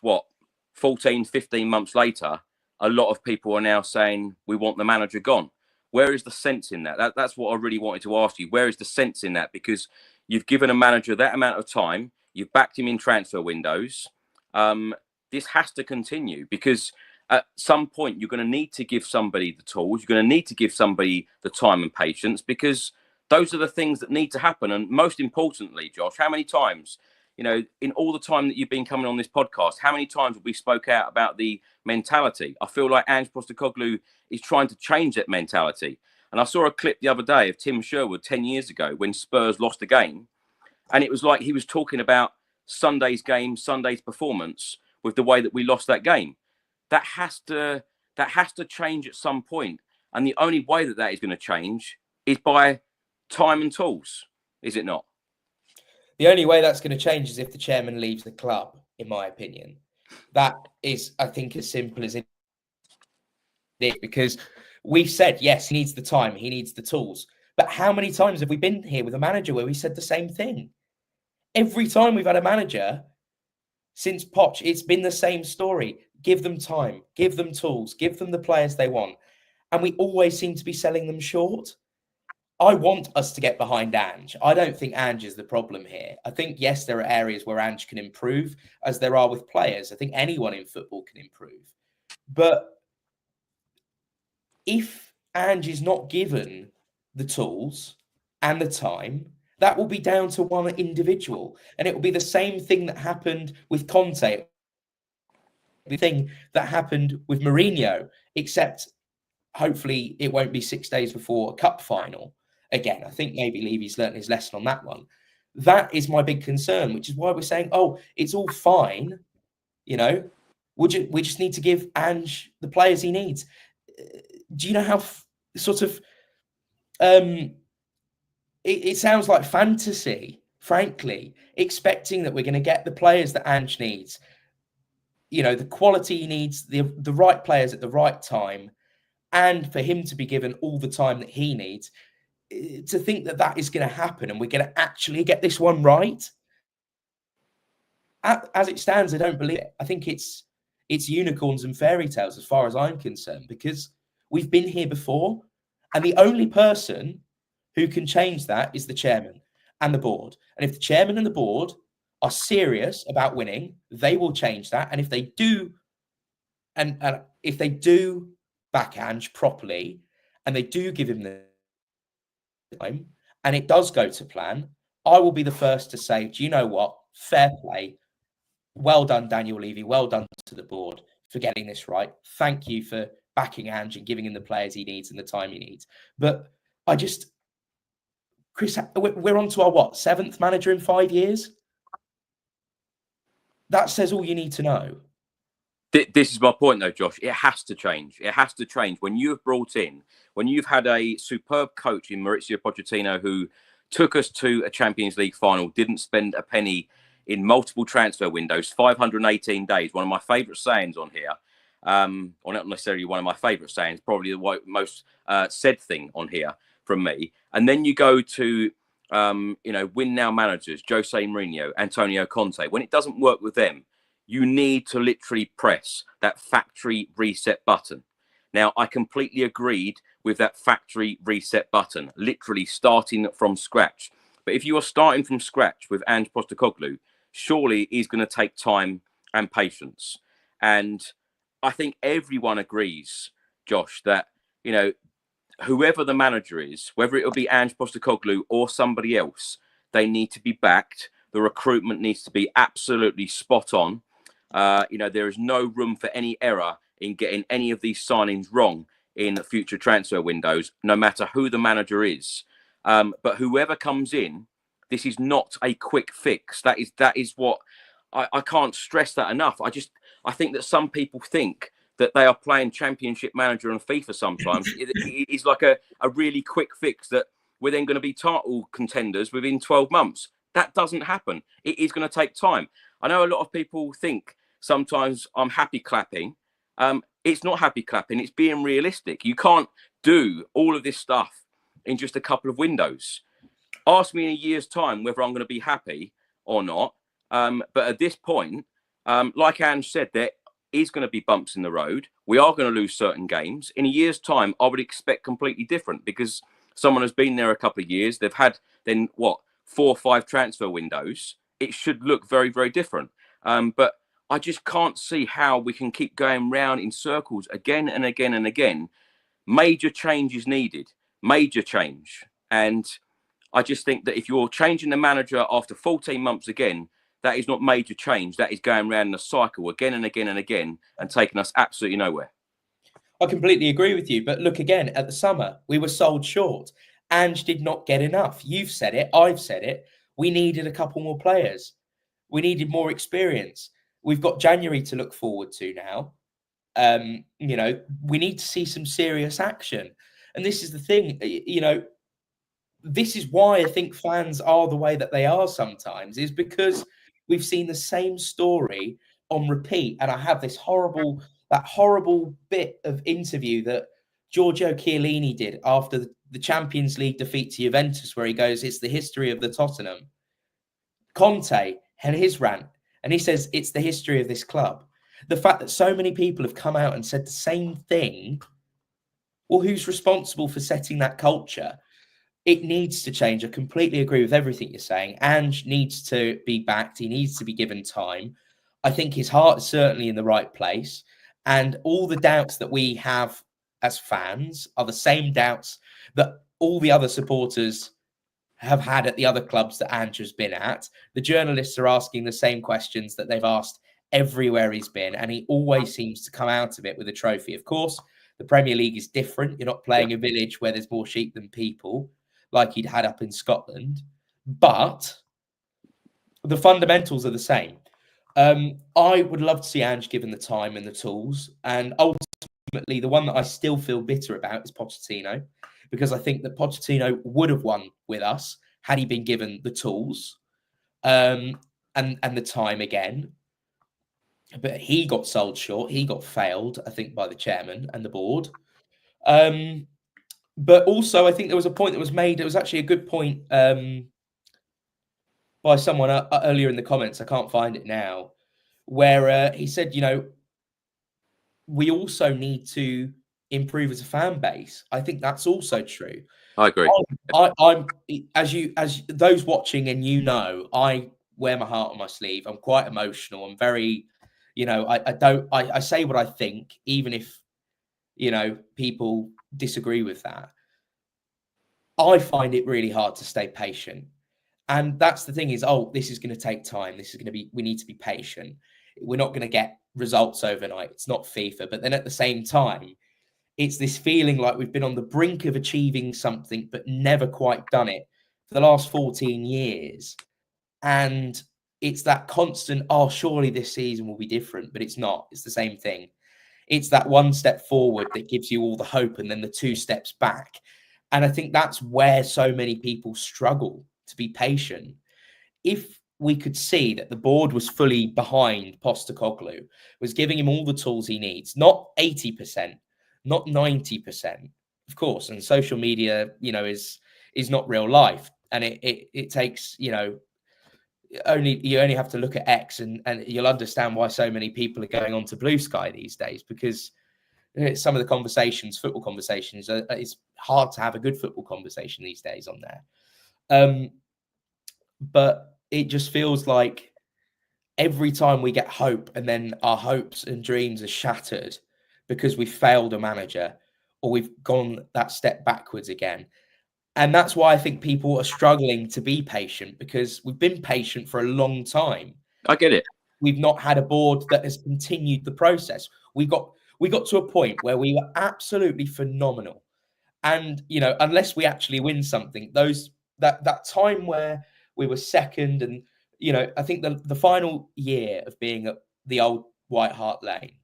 14, 15 months later, a lot of people are now saying, we want the manager gone. Where is the sense in that? That's what I really wanted to ask you. Where is the sense in that? Because you've given a manager that amount of time. You've backed him in transfer windows. This has to continue because at some point you're going to need to give somebody the tools. You're going to need to give somebody the time and patience because those are the things that need to happen. And most importantly, Josh, how many times, in all the time that you've been coming on this podcast, how many times have we spoke out about the mentality? I feel like Ange Postecoglou is trying to change that mentality. And I saw a clip the other day of Tim Sherwood 10 years ago when Spurs lost a game. And it was like he was talking about Sunday's game, Sunday's performance with the way that we lost that game. That has to change at some point. And the only way that is going to change is by time and tools, is it not? The only way that's going to change is if the chairman leaves the club, in my opinion. That is, I think, as simple as it is, because we've said, yes, he needs the time, he needs the tools. But how many times have we been here with a manager where we said the same thing? Every time we've had a manager since Poch, it's been the same story. Give them time, give them tools, give them the players they want. And we always seem to be selling them short. I want us to get behind Ange. I don't think Ange is the problem here. I think, yes, there are areas where Ange can improve, as there are with players. I think anyone in football can improve. But if Ange is not given the tools and the time, that will be down to one individual. And it will be the same thing that happened with Conte, the thing that happened with Mourinho, except hopefully it won't be 6 days before a cup final. Again, I think maybe Levy's learned his lesson on that one. That is my big concern, which is why we're saying, it's all fine. We just need to give Ange the players he needs. Do you know how it sounds like fantasy, frankly, expecting that we're going to get the players that Ange needs the quality he needs, the right players at the right time, and for him to be given all the time that he needs, to think that is going to happen and we're going to actually get this one right. As it stands, I don't believe it. I think it's unicorns and fairy tales as far as I'm concerned, because we've been here before, and the only person who can change that is the chairman and the board. And if the chairman and the board are serious about winning, they will change that. And if they do, and if they do back Ange properly, and they do give him the time, and it does go to plan, I will be the first to say, do you know what? Fair play. Well done, Daniel Levy. Well done to the board for getting this right. Thank you for backing Ange and giving him the players he needs and the time he needs. But Chris, we're on to our 7th manager in 5 years? That says all you need to know. This is my point, though, Josh. It has to change. It has to change. When you've had a superb coach in Mauricio Pochettino who took us to a Champions League final, didn't spend a penny in multiple transfer windows, 518 days, one of my favourite sayings on here, or not necessarily one of my favourite sayings, probably the most said thing on here from me. And then you go to, win now managers, Jose Mourinho, Antonio Conte. When it doesn't work with them, you need to literally press that factory reset button. Now, I completely agreed with that factory reset button, literally starting from scratch. But if you are starting from scratch with Ange Postecoglou, surely he's going to take time and patience. And I think everyone agrees, Josh, that, whoever the manager is, whether it'll be Ange Postecoglou or somebody else, they need to be backed. The recruitment needs to be absolutely spot on. There is no room for any error in getting any of these signings wrong in future transfer windows, no matter who the manager is. But whoever comes in, this is not a quick fix. That is what I can't stress that enough. I think that some people think that they are playing Championship Manager on FIFA sometimes. It's like a really quick fix that we're then going to be title contenders within 12 months. That doesn't happen. It is going to take time. I know a lot of people think sometimes I'm happy clapping. It's not happy clapping. It's being realistic. You can't do all of this stuff in just a couple of windows. Ask me in a year's time whether I'm going to be happy or not. But at this point, like Ange said, there is going to be bumps in the road. We are going to lose certain games. In a year's time, I would expect completely different, because someone has been there a couple of years. They've had 4 or 5 transfer windows. It should look very, very different. But I just can't see how we can keep going round in circles again and again and again. Major change is needed. Major change. And I just think that if you're changing the manager after 14 months again, that is not major change. That is going around in a cycle again and again and again and taking us absolutely nowhere. I completely agree with you. But look, again, at the summer, we were sold short. Ange did not get enough. You've said it. I've said it. We needed a couple more players. We needed more experience. We've got January to look forward to now. We need to see some serious action. And this is the thing, this is why I think fans are the way that they are sometimes, is because we've seen the same story on repeat. And I have that horrible bit of interview that Giorgio Chiellini did after the Champions League defeat to Juventus, where he goes, it's the history of the Tottenham. Conte and his rant, and he says, it's the history of this club. The fact that so many people have come out and said the same thing, well, who's responsible for setting that culture? It needs to change. I completely agree with everything you're saying. Ange needs to be backed. He needs to be given time. I think his heart is certainly in the right place. And all the doubts that we have as fans are the same doubts that all the other supporters have had at the other clubs that Ange has been at. The journalists are asking the same questions that they've asked everywhere he's been, and he always seems to come out of it with a trophy. Of course, the Premier League is different. You're not playing a village where there's more sheep than people, like he'd had up in Scotland, but the fundamentals are the same. I would love to see Ange given the time and the tools, and ultimately the one that I still feel bitter about is Pochettino, because I think that Pochettino would have won with us had he been given the tools and the time again. but he got sold short. He got failed, I think, by the chairman and the board. But also, I think there was a point that was made. It was actually a good point by someone earlier in the comments. I can't find it now, where he said, we also need to improve as a fan base. I think that's also true. I agree. I'm as those watching, and I wear my heart on my sleeve. I'm quite emotional. I'm very, I say what I think, even if people disagree with that. I find it really hard to stay patient. And that's the thing is, this is going to take time. We need to be patient. We're not going to get results overnight. It's not FIFA. But then at the same time, it's this feeling like we've been on the brink of achieving something, but never quite done it for the last 14 years. And it's that constant, surely this season will be different, but it's not. It's the same thing. It's that one step forward that gives you all the hope and then the 2 steps back. And I think that's where so many people struggle to be patient. If we could see that the board was fully behind Postecoglou, was giving him all the tools he needs, not 80%, not 90%, of course. And social media, is not real life. And it takes, you only have to look at X and you'll understand why so many people are going on to Blue Sky these days, because some of the football conversations, it's hard to have a good football conversation these days on there. But it just feels like every time we get hope and then our hopes and dreams are shattered because we failed a manager or we've gone that step backwards again. And that's why I think people are struggling to be patient, because we've been patient for a long time. I get it. We've not had a board that has continued the process. We got to a point where we were absolutely phenomenal. And, unless we actually win something, that time where we were second and, I think the final year of being at the old White Hart Lane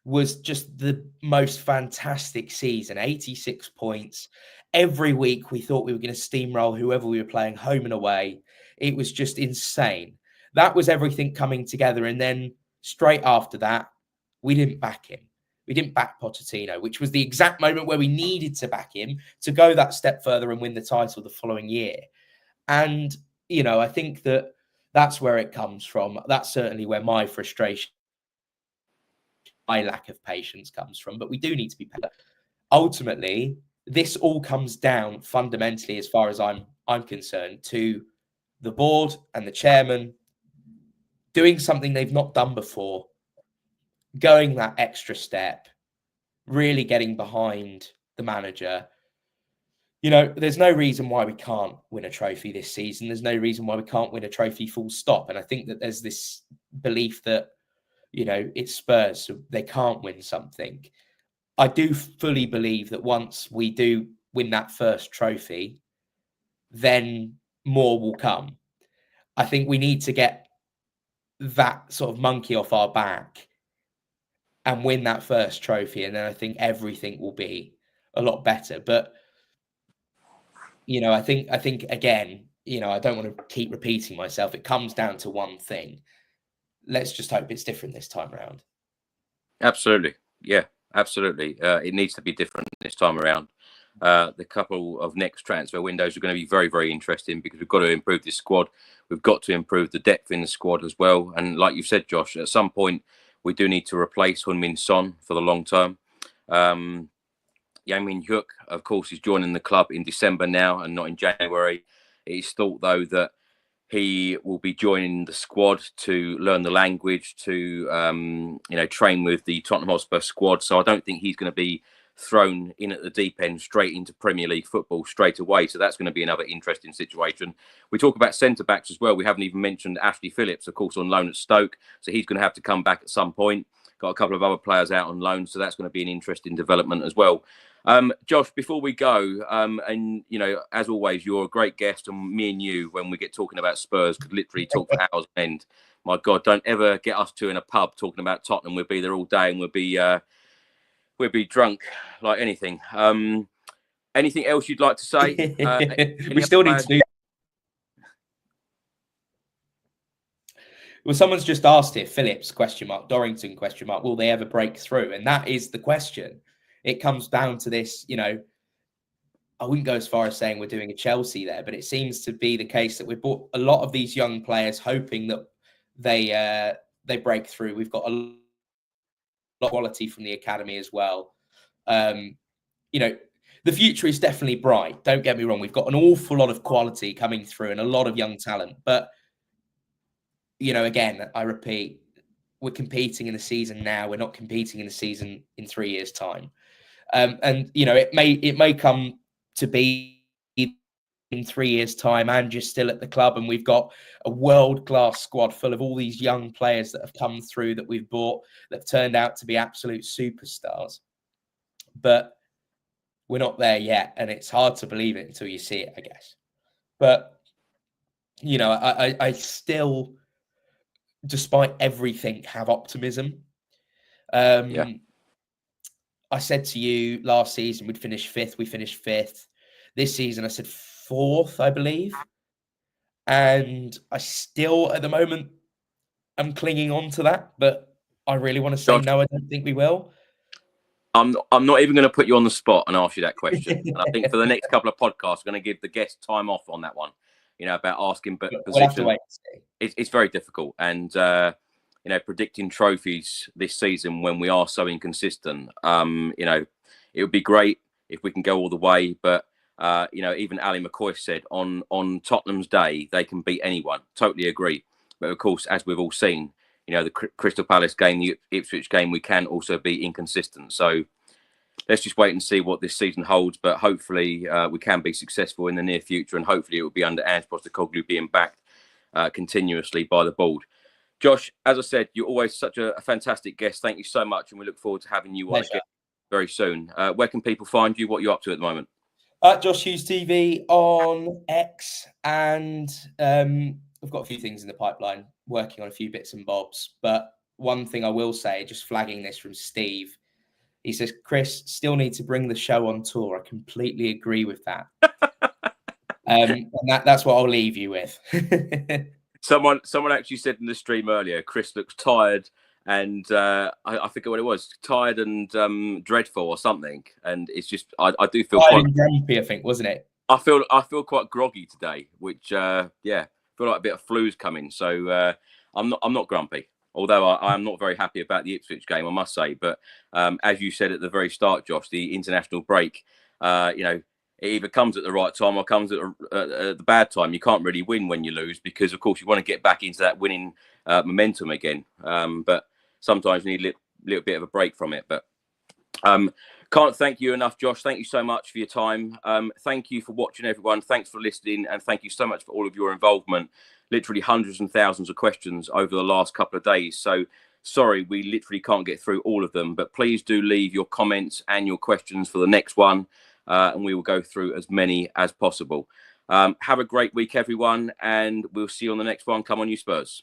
was just the most fantastic season. 86 points. Every week we thought we were going to steamroll whoever we were playing, home and away. It was just insane. That was everything coming together. And then straight after that, we didn't back him. We didn't back Pochettino, which was the exact moment where we needed to back him to go that step further and win the title the following year. And, I think that's where it comes from. That's certainly where my frustration, my lack of patience comes from. But we do need to be patient. Ultimately, this all comes down fundamentally, as far as I'm concerned, to the board and the chairman doing something they've not done before, going that extra step, really getting behind the manager. There's no reason why we can't win a trophy this season. There's no reason why we can't win a trophy full stop. And I think that there's this belief that, it's Spurs, so they can't win something. I do fully believe that once we do win that first trophy, then more will come. I think we need to get that sort of monkey off our back and win that first trophy. And then I think everything will be a lot better. But, I think again, I don't want to keep repeating myself. It comes down to one thing. Let's just hope it's different this time around. Absolutely. Yeah, absolutely. It needs to be different this time around. The couple of next transfer windows are going to be very, very interesting, because we've got to improve this squad. We've got to improve the depth in the squad as well. And like you said, Josh, at some point, we do need to replace Heung-min Son for the long term. Yang-min Hyuk, of course, is joining the club in December now and not in January. It is thought, though, that he will be joining the squad to learn the language, to train with the Tottenham Hotspur squad. So I don't think he's going to be thrown in at the deep end straight into Premier League football straight away. So that's going to be another interesting situation. We talk about centre-backs as well. We haven't even mentioned Ashley Phillips, of course, on loan at Stoke. So he's going to have to come back at some point. Got a couple of other players out on loan. So that's going to be an interesting development as well. Josh, before we go, and, as always, you're a great guest, and me and you, when we get talking about Spurs, could literally talk for hours on end. My God, don't ever get us two in a pub talking about Tottenham. We'll be there all day and we'll be drunk like anything. Anything else you'd like to say? Well, someone's just asked here, Phillips, ? Dorrington, ? Will they ever break through? And that is the question. It comes down to this, I wouldn't go as far as saying we're doing a Chelsea there, but it seems to be the case that we've bought a lot of these young players hoping that they break through. We've got a lot of quality from the academy as well. The future is definitely bright. Don't get me wrong. We've got an awful lot of quality coming through and a lot of young talent, but again, I repeat, we're competing in the season now. We're not competing in the season in 3 years' time. It may come to be in 3 years' time and you're still at the club and we've got a world-class squad full of all these young players that have come through that we've bought that have turned out to be absolute superstars. But we're not there yet, and it's hard to believe it until you see it, I guess. But, I still, despite everything, have optimism. I said to you last season we'd finish fifth. We finished fifth. This season I said fourth, I believe. And I still, at the moment, I'm clinging on to that. But I really want to say no, I don't think we will. I'm not even going to put you on the spot and ask you that question. And I think for the next couple of podcasts, we're going to give the guests time off on that one. About asking position. We'll have to wait and see. It's very difficult. And, predicting trophies this season when we are so inconsistent, it would be great if we can go all the way. But, even Ali McCoy said on Tottenham's day, they can beat anyone. Totally agree. But, of course, as we've all seen, the Crystal Palace game, the Ipswich game, we can also be inconsistent. So let's just wait and see what this season holds. But hopefully we can be successful in the near future. And hopefully it will be under Ange Postecoglou being backed continuously by the board. Josh, as I said, you're always such a fantastic guest. Thank you so much. And we look forward to having you on again very soon. Where can people find you? What are you up to at the moment? Josh Hughes TV on X. And we've got a few things in the pipeline, working on a few bits and bobs. But one thing I will say, just flagging this from Steve, he says, Chris, still need to bring the show on tour. I completely agree with that. And that's what I'll leave you with. Someone actually said in the stream earlier, Chris looks tired and I forget what it was, tired and dreadful or something. And it's just, I do feel quite grumpy, I think, wasn't it? I feel quite groggy today, which feel like a bit of flu's coming. So I'm not grumpy, although I'm not very happy about the Ipswich game, I must say. But as you said at the very start, Josh, the international break, it either comes at the right time or comes at the bad time. You can't really win when you lose because, of course, you want to get back into that winning momentum again. But sometimes you need a little bit of a break from it. But can't thank you enough, Josh. Thank you so much for your time. Thank you for watching, everyone. Thanks for listening. And thank you so much for all of your involvement. Literally hundreds and thousands of questions over the last couple of days. So sorry, we literally can't get through all of them. But please do leave your comments and your questions for the next one. And we will go through as many as possible. Have a great week, everyone. And we'll see you on the next one. Come on, you Spurs.